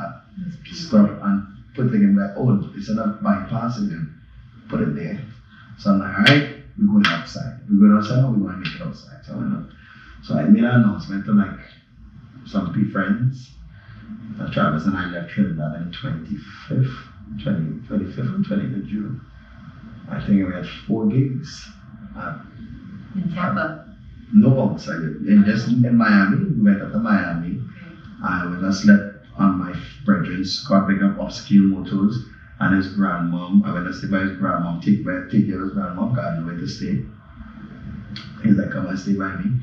stuff and put it in like, oh, it's enough bypassing him. Put it there. So I'm like, alright, we're going outside. We're going outside or we want to make it outside. So I made an announcement to like some friends. Travis and I left Trinidad on 25th and 20th of June. I think we had 4 gigs. In Tampa? No, outside. In Miami. We went up to Miami. I went and slept on my brethren's car, pick up upscale motors and his grandmom. I went to stay by his grandmom, take care of his grandmom, because I didn't know where to stay. He's like, come and stay by me.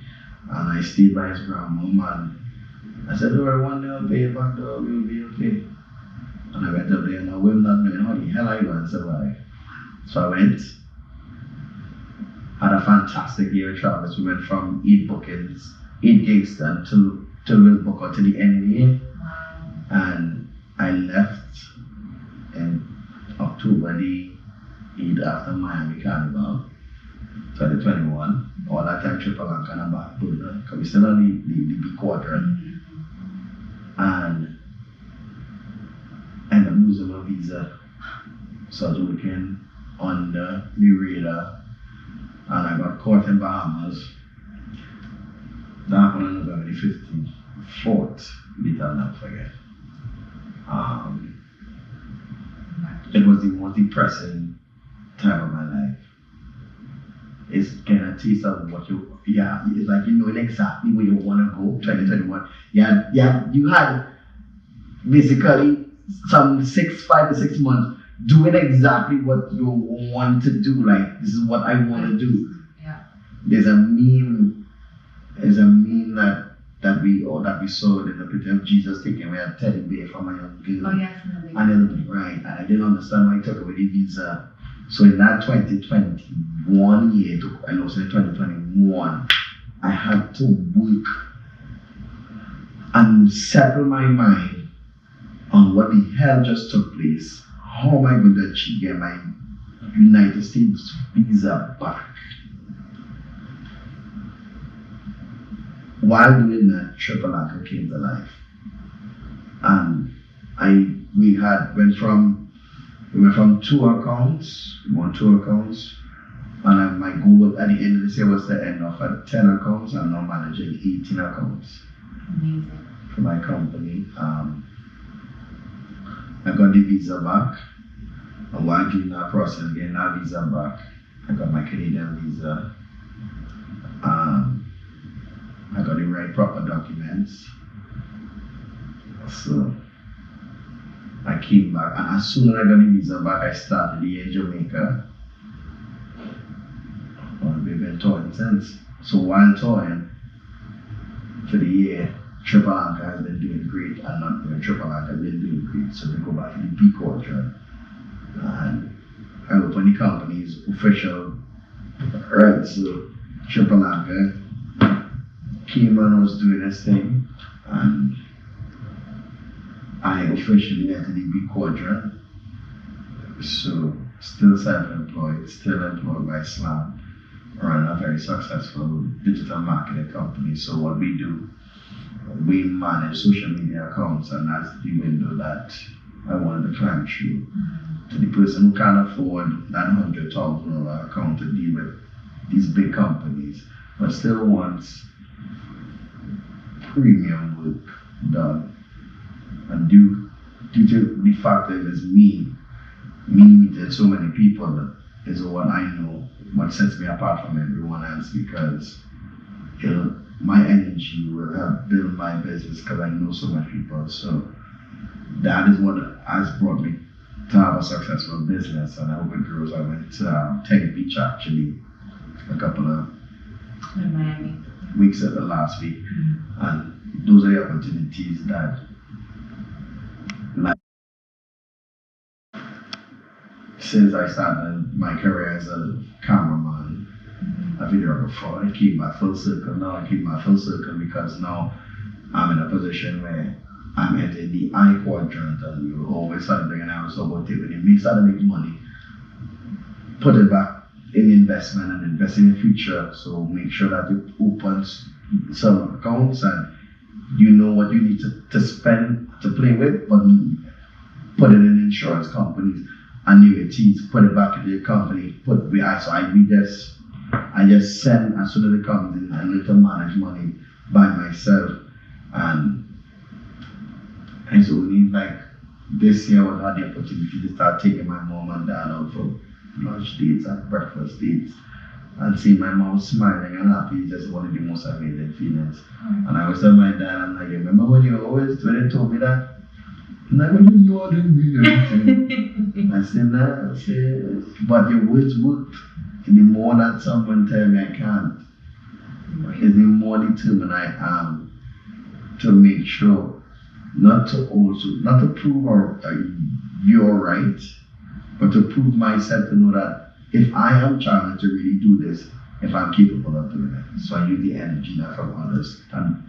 And I stayed by his grandmom and I said, don't worry, one day I'll pay it back, though, we'll be okay. And I went up there and I was not knowing how the hell I was and survive. So I went, had a fantastic year at Travis. We went from 8 gigs then to we'll book out to the end of the year. Wow. And I left in October the 8th after Miami Carnival, 2021. All that time Triple Lanka and a back burner, because we still on the B quadrant. And ended up losing my visa. So I was working on the radar and I got caught in Bahamas. That happened on November the 15th, 4th, date I'll not forget. It was the most depressing time of my life. It's kind of taste of what it's like you know exactly where you want to go, 2021. You had basically some 5 to 6 months doing exactly what you want to do. Like, this is what I want to do. Yeah. There's a meme that we saw in the picture of Jesus taking away a teddy bear from a young girl. Oh yes, Right. And I didn't understand why he took away the visa. So in that 2021 year, I lost in 2021, I had to work and settle my mind on what the hell just took place. How am I going to achieve get my United States visa back? While doing that, Triple Lanka came to life. And we went from 2 accounts, we won 2 accounts, and my goal at the end of this year was to end off at 10 accounts. I'm now managing 18 accounts. Amazing. For my company. I got the visa back, and while doing that process, getting that visa back, I got my Canadian visa. I got the right proper documents. So I came back, and as soon as I got the visa back, I started the year in Jamaica. Well, we've been touring since. So while touring for the year, Triple Lanka has been doing great, and not even Triple Lanka has been doing great. So we go back to the B quadrant, and I opened the company's official. Right, so Triple Lanka came and was doing his thing, and I officially entered the B quadrant. So still self-employed, still employed by Slam, run a very successful digital marketing company. So what we do we manage social media accounts, and that's the window that I wanted to climb through. To the person who can't afford that $100,000 account to deal with these big companies, but still wants premium work done. And due to the fact that it's me meeting so many people is what I know, what sets me apart from everyone else, because my energy will help build my business because I know so much people. So that is what has brought me to have a successful business, and I hope it grows. I went to Tech Beach actually a couple of in Miami weeks at the last week, and those are the opportunities that, like, since I started my career as a cameraman, a videographer, I keep my full circle. Now I keep my full circle because now I'm in a position where I'm entering the I quadrant, and you always start bringing out about it. When you start to make money, put it back in investment and invest in the future. So make sure that you open some accounts and you know what you need to spend to play with, but put it in insurance companies, annuities, put it back into your company. I just send as soon as it comes in. I need to manage money by myself, and so only like this year I had the opportunity to start taking my mom and dad out for lunch dates and breakfast dates, and see my mom smiling and happy is just one of the most amazing feelings. And I was telling my dad, I'm like, remember when you told me that? I'm like, well, you know I didn't mean anything. I said, nah, but your words worked. The more that someone tells me I can't, is the more determined I am to make sure not to prove you're right, but to prove myself to know that if I am trying to really do this, if I'm capable of doing it. So I use the energy now from others and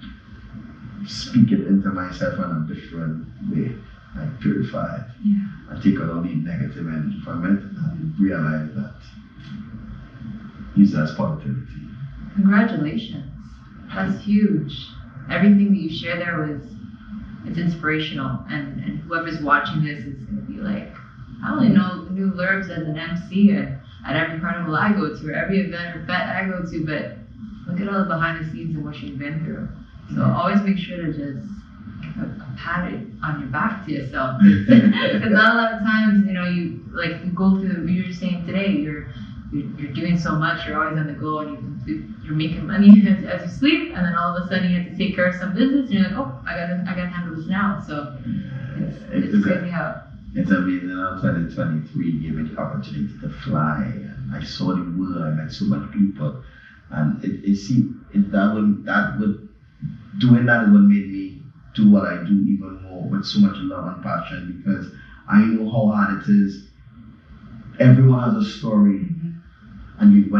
speak it into myself in a different way. I purify it. I take out all the negative energy from it and realize that use it as positivity. Congratulations. That's huge. Everything that you shared there it's inspirational, and whoever's watching this is going to be like, I only knew Lurbz as an MC at every carnival I go to, or every event or fete I go to, but look at all the behind the scenes and what you've been through. So always make sure to just give a pat on your back to yourself. Because not a lot of times, you go through, you were saying today, you're doing so much, you're always on the go, and you're making money as you sleep, and then all of a sudden you have to take care of some business, and you're like, oh, I gotta handle this now. So it's crazy how. It's amazing how 2023 gave me the opportunity to fly, and I saw the world, I met so many people, and doing that is what made me do what I do even more with so much love and passion, because I know how hard it is. Everyone has a story, and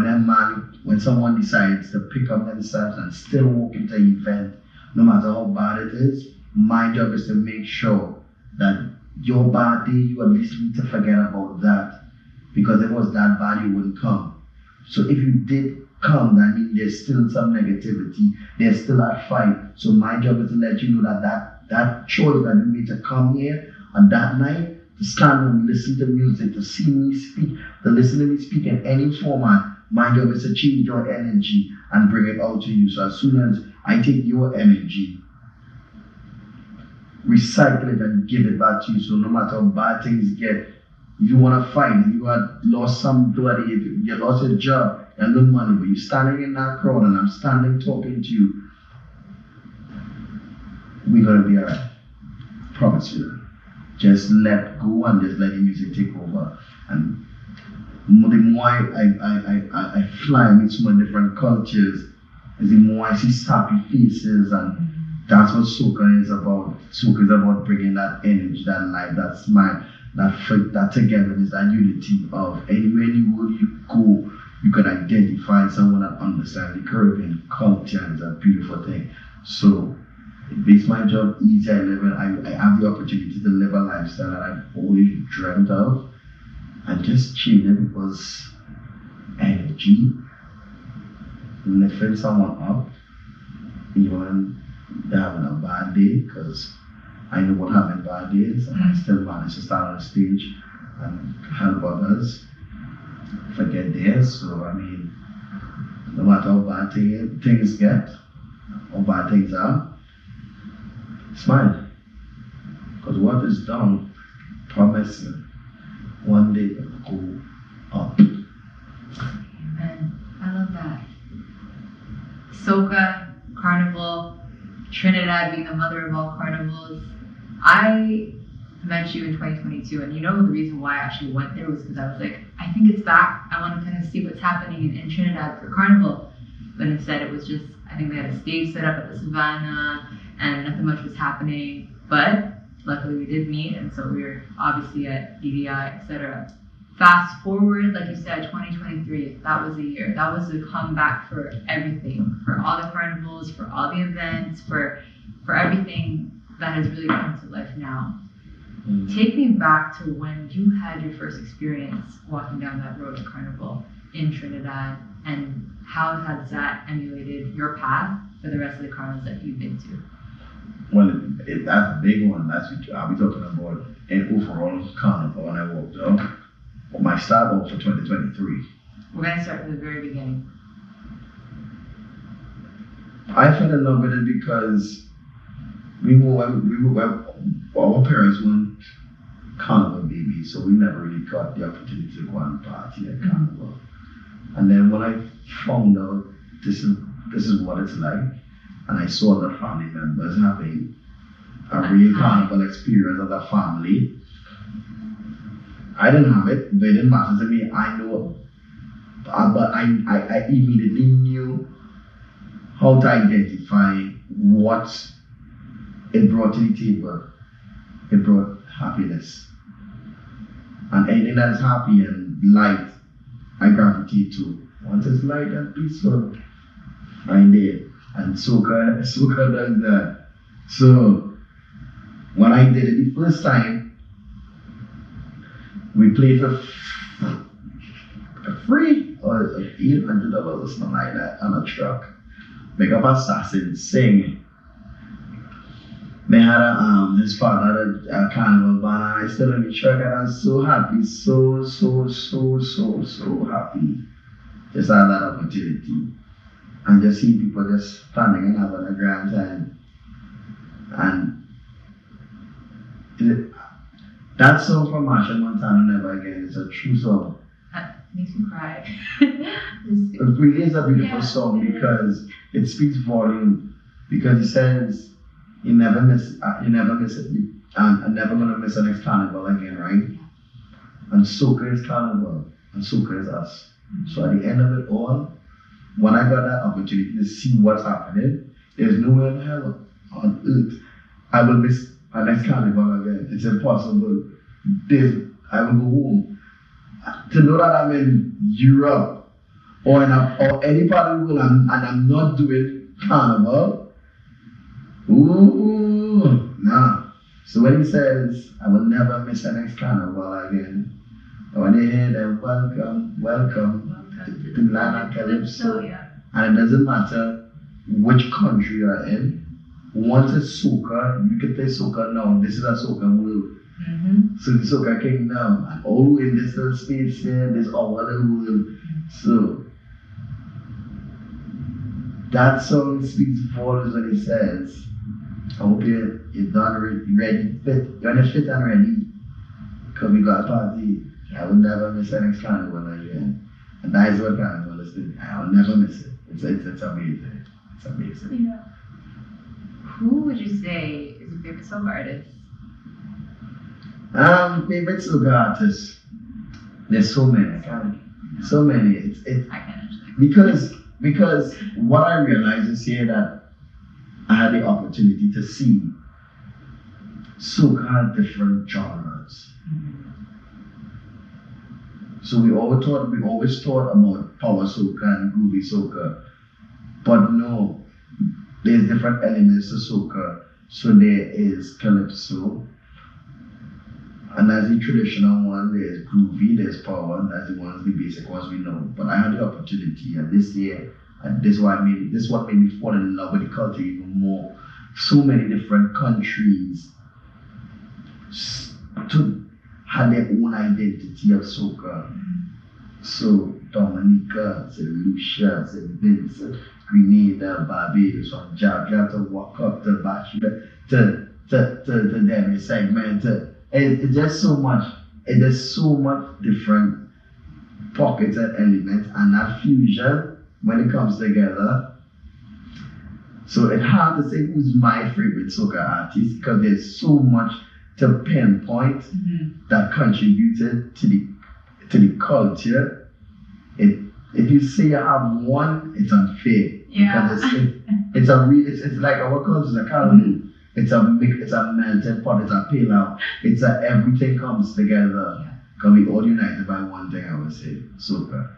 when someone decides to pick up themselves and still walk into an event, no matter how bad it is, my job is to make sure that your bad day, you at least need to forget about that, because if it was that bad, you wouldn't come. So if you did come, that means there's still some negativity, there's still a fight. So my job is to let you know that choice that you made to come here on that night, to stand and listen to music, to see me speak, to listen to me speak in any format, my job is to change your energy and bring it out to you. So as soon as I take your energy, recycle it and give it back to you. So no matter how bad things get, if you want to fight, if you had lost somebody, if you lost your job and no money, but you're standing in that crowd and I'm standing talking to you, we're going to be alright. Promise you that. Just let go and just let the music take over. And the more I fly and meet so many different cultures, the more I see happy faces, and that's what soca is about. Soca is about bringing that energy, that life, that smile, that togetherness, that unity of anywhere in the world you go, you can identify someone that understands the Caribbean culture, and it's a beautiful thing. So it makes my job easy. I have the opportunity to live a lifestyle that I've always dreamt of, and just changing people's energy, lifting someone up, even they're having a bad day, because I know what having bad days, and I still manage to stand on the stage and help others forget theirs. So I mean, no matter how bad things get, how bad things are, smile. Because what is done, promise you, one day it will go up. Amen. I love that. Soca, Carnival, Trinidad being the mother of all carnivals. I met you in 2022, and you know the reason why I actually went there was because I was like, I think it's back. I want to kind of see what's happening in Trinidad for Carnival. But instead it was just, I think they had a stage set up at the Savannah and nothing much was happening. But luckily we did meet, and so we were obviously at DDI, etc. Fast forward, like you said, 2023, that was the year. That was the comeback for everything, for all the carnivals, for all the events, for everything that has really come to life now. Mm-hmm. Take me back to when you had your first experience walking down that road at Carnival in Trinidad, and how has that emulated your path for the rest of the carnivals that you've been to? Well, that's a big one. That's what I'll be talking about an overall carnival when I walked out. But my start was for 2023. We're going to start from the very beginning. I fell in love with it because our parents weren't carnival babies, so we never really got the opportunity to go and party at Carnival. And then when I found out this is what it's like, and I saw the family members having a real carnival experience as a family, I didn't have it, but it didn't matter to me. I know, but I immediately knew how to identify what it brought to the table. It brought happiness. And anything that is happy and light, I gravitate to. Once it's light and peaceful, I'm there. And soca does that. So, when I did it the first time, we played for free, or $800 or something like that, on a truck. Make up assassins, sing. They had his father had a carnival band, and I stood on the truck, and I was so happy, so happy. Just had that opportunity. And just see people just standing and having a grand time. And that song from Marsha Montana, Never Again, is a true song. That makes me cry. It really is a beautiful song because it speaks volume. Because it says, you never miss it, and I'm never gonna miss the next carnival again, right? Yeah. And soca is carnival, and soca is us. So at the end of it all, when I got that opportunity to see what's happening, there's nowhere in hell on earth I will miss my next carnival again. It's impossible. I will go home. To know that I'm in Europe or any part of the world and I'm not doing carnival, ooh, nah. So when he says, I will never miss the next carnival again, when they hear them, welcome to land of Calypso. Yeah. And it doesn't matter which country you're in. Once it's soca, you can play soca now. This is a soca world. Mm-hmm. So the soca kingdom, and all in this little space here, this all other world. So that song speaks volumes when it says, I hope you're done, ready, fit. You're in a fit and ready. Because we got a party. I will never miss the next carnival again. And that is what Carnival is doing. I will never miss it. It's amazing. It's amazing. Yeah. Who would you say is your favorite soca artist? Favorite soca artist. There's so many. So many. I can't actually. Because what I realized is here that I had the opportunity to see soca has different genres. Mm-hmm. So we always thought about power soca and groovy soca, but no, there's different elements to soca. So there is calypso, and that's the traditional one. There's groovy, there's power, and that's the basic ones we know. But I had the opportunity, and this year, and this what made me fall in love with the culture even more. so many different countries had their own identity of soca. So Dominica, St. Lucia, St. Vincent, Grenada, Barbados, from Jamaica to walk up to Bachelor to every segment. It's just so much. There's so much different pockets and elements, and that fusion when it comes together. So it's hard to say who's my favorite soca artist because there's so much to pinpoint that contributed to the culture. If you say you have one, it's unfair. Yeah. Because it's like our culture is a carnival. It's a melting pot, it's a pale out. It's a everything comes together. Because we all united by one thing, I would say, soca.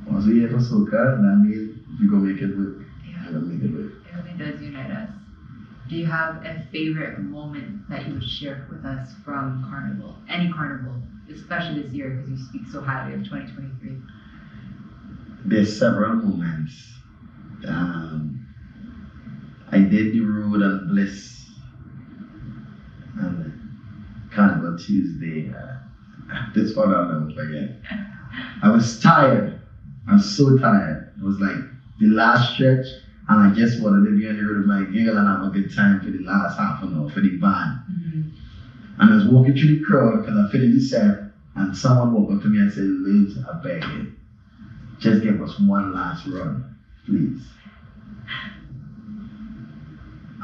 Once we here for soca, that means we go make it work. Yeah. We're gonna make it work. It really does unite us. Do you have a favorite moment that you would share with us from Carnival? Any Carnival, especially this year because you speak so highly of 2023. There's several moments. I did the road and Bliss and Carnival Tuesday. This one I'll never forget. I was tired. I was so tired. It was like the last stretch, and I just wanted to be on the road with my girl and have a good time for the last half an hour for the band. And I was walking through the crowd because I finished the set, and someone walked up to me and said, "Lurbz, I beg you, just give us one last run, please."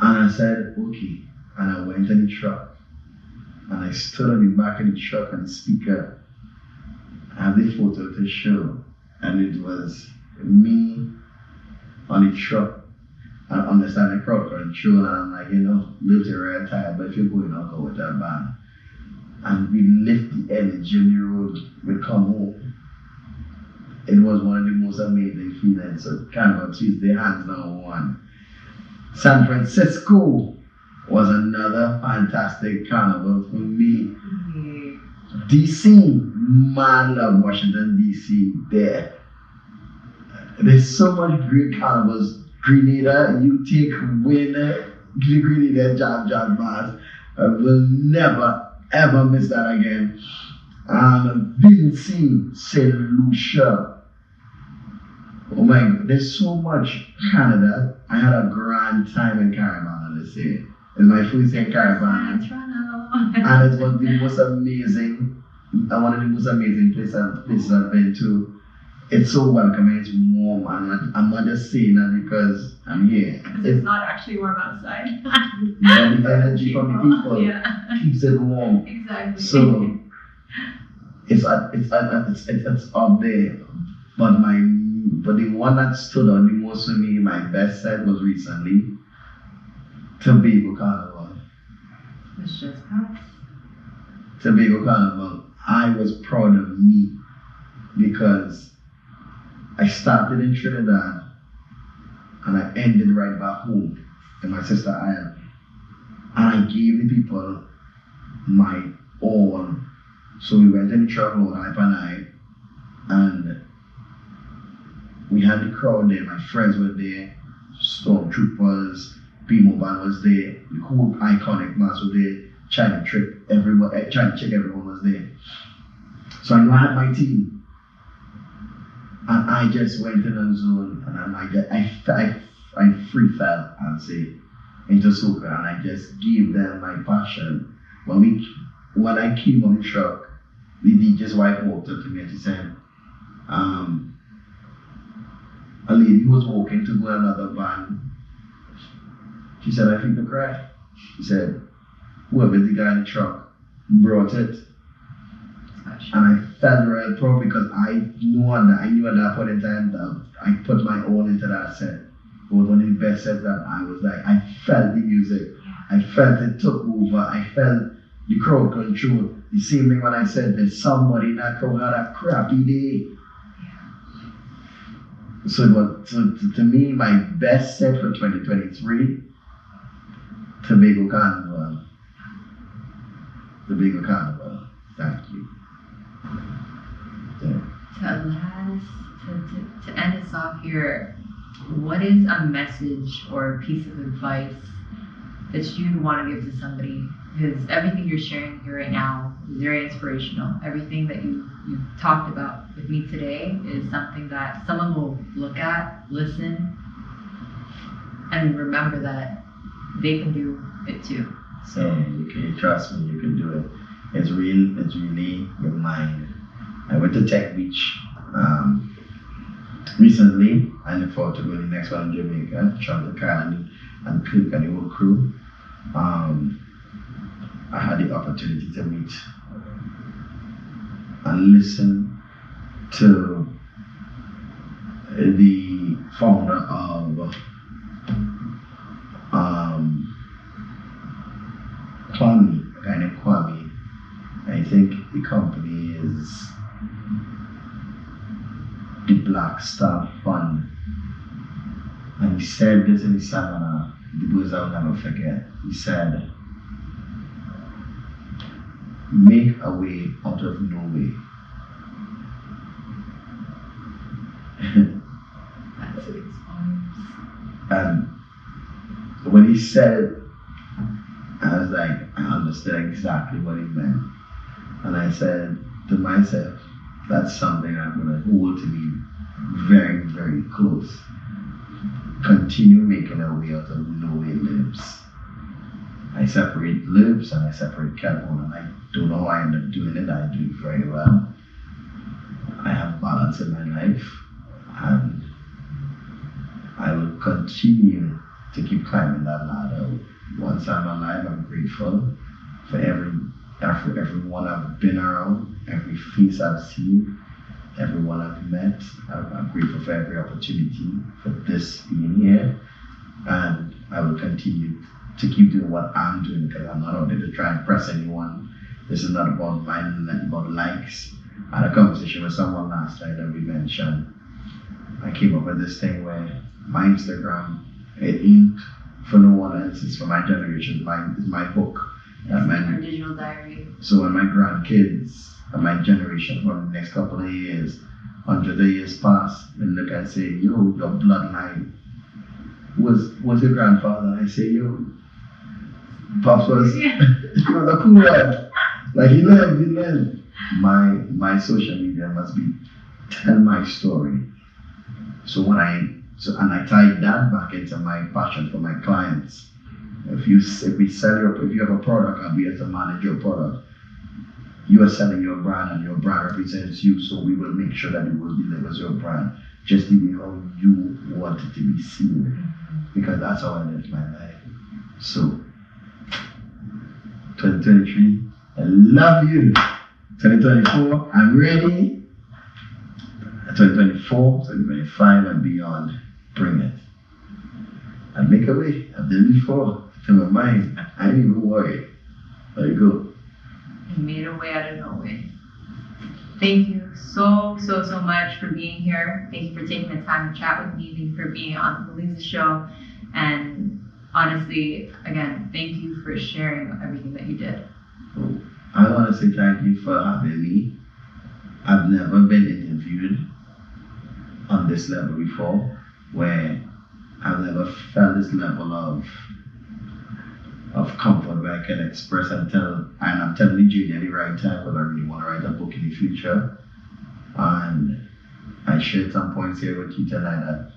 And I said, "Okay." And I went in the truck. And I stood on the back of the truck and the speaker. I have the photo to show. And it was me on the truck. I understand the crowd control. And I'm like, Lurbz, you're real tired, but if you're going, I'll go with that band. And we lift the energy on the road. We come home. It was one of the most amazing feelings. So Carnival Tuesday, hands down one. San Francisco was another fantastic carnival for me. DC, man, love Washington DC. There's so much great carnivals. Grenada, you take winner, Grenada Jam Bars. I will never ever miss that again. Vincent, St. Lucia. Oh my God, there's so much Canada. I had a grand time in Carnival this year. It's my first year in Carnival. And it was the most amazing, one of the most amazing places I've been to. It's so welcoming, it's warm, and I'm not just saying that because I'm here. It's not actually warm outside. Yeah, the energy from the people keeps it warm. Exactly. So it's up there. But the one that stood out the most for me, my best set was recently Tobago Carnival. It's just passed. Tobago Carnival. I was proud of me because I started in Trinidad and I ended right back home in my sister island. And I gave the people my all. So we went in the truck road, Hype and I, and we had the crowd there, my friends were there, Stormtroopers, B-Mobile was there, the whole iconic mass was there, China Chick, everyone was there. So I know I had my team. And I just went in a zone and I free fell, I'd say, into soca, and I just gave them my passion. When I came on the truck, the DJ's wife walked up to me and she said, a lady who was walking to go to another band, she said, "I think to cry." She said, "Whoever the guy in the truck brought it." And I felt real proud because I knew at that point in time that I put my all into that set. It was one of the best sets that I felt the music. I felt it took over. I felt the crowd control. The same thing when I said there's somebody in that crowd had a crappy day. So to me, my best set for 2023, Tobago Carnival. Tobago Carnival. Thank you. To end us off here, what is a message or a piece of advice that you'd want to give to somebody? Because everything you're sharing here right now is very inspirational. Everything that you've talked about with me today is something that someone will look at, listen, and remember that they can do it too. So you can trust me, you can do it. It's really your mind. I went to Tech Beach recently. I look forward to going the next one in Jamaica, Charlotte Carnival and Click and the whole crew. I had the opportunity to meet and listen to the founder of Kwame, a guy named Kwame. I think the company is the Black Star Fund. And he said this in the seminar, the words I'll never forget. He said, make a way out of no way. that's what it's And when he said it, I was like, I understood exactly what he meant. And I said to myself, that's something I'm going to hold to me very, very close. Continue making a way out of no way Lurbz. I separate Lurbz and I separate Kevaughn, and I don't know how I end up doing it. I do it very well. I have balance in my life, and I will continue to keep climbing that ladder. Once I'm alive, I'm grateful for everyone I've been around, every face I've seen, everyone I've met. I'm grateful for every opportunity for this being here, and I will continue to keep doing what I'm doing because I'm not out there to try and impress anyone. This is not about mine, not about likes. I had a conversation with someone last night that we mentioned. I came up with this thing where my Instagram, it ain't for no one else, it's for my generation. It's my book. our digital diary. So when my grandkids and my generation from the next couple of years, hundreds of years pass, they look and say, yo, your bloodline was your grandfather. I say, yo, Pops was, he was a cool guy. Like he lived. My social media must be tell my story. And I tie that back into my passion for my clients. If you have a product and we have to manage your product, you are selling your brand and your brand represents you, so we will make sure that it will deliver your brand just the way how you want it to be seen, because that's how I live my life. So 2023, I love you. 2024, I'm ready. 2024, 2025 and beyond, bring it. And make a way. I've done it before. In my mind, I ain't even worried. There you go. You made a way out of no way. Thank you so much for being here. Thank you for taking the time to chat with me. Thank you for being on the Meliza show. And honestly, again, thank you for sharing everything that you did. I want to say thank you for having me. I've never been interviewed on this level before, where I've never felt this level of comfort where I can express and I'm telling the jury at the right time whether I really want to write a book in the future. And I shared some points here with you tonight that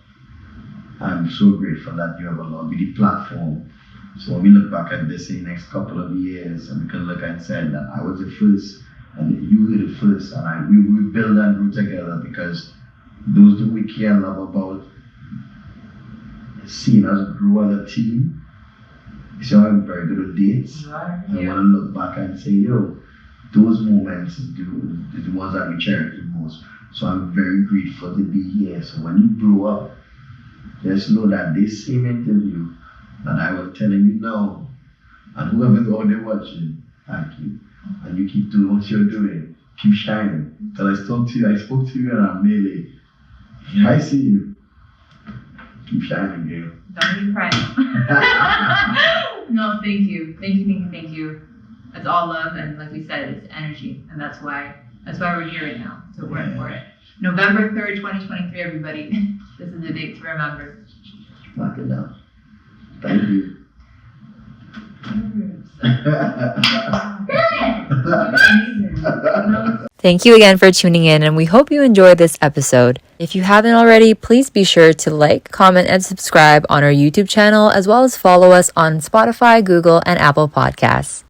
I'm so grateful that you have allowed me the platform. So when we look back at this in the next couple of years, and we can look and say that I was the first and you were the first, and we build and grew together, because those that we care and love about seeing us grow as a team. So I'm very good with dates. I want to look back and say, yo, those moments is the ones that we cherish the most. So I'm very grateful to be here. So when you blow up, just know that this same interview that I was telling you now, and whoever's out there watching, thank you. And you keep doing what you're doing. Keep shining. Because I spoke to you and I'm Mele. I see you. Keep shining, girl. Don't be crying. No, thank you. Thank you. It's all love, and like we said, it's energy. And that's why we're here right now. So we're for it. November 3rd, 2023, everybody. This is the date to remember. Lock it down. Thank you. Brilliant. Thank you again for tuning in, and we hope you enjoyed this episode. If you haven't already, please be sure to like, comment, and subscribe on our YouTube channel, as well as follow us on Spotify, Google, and Apple Podcasts.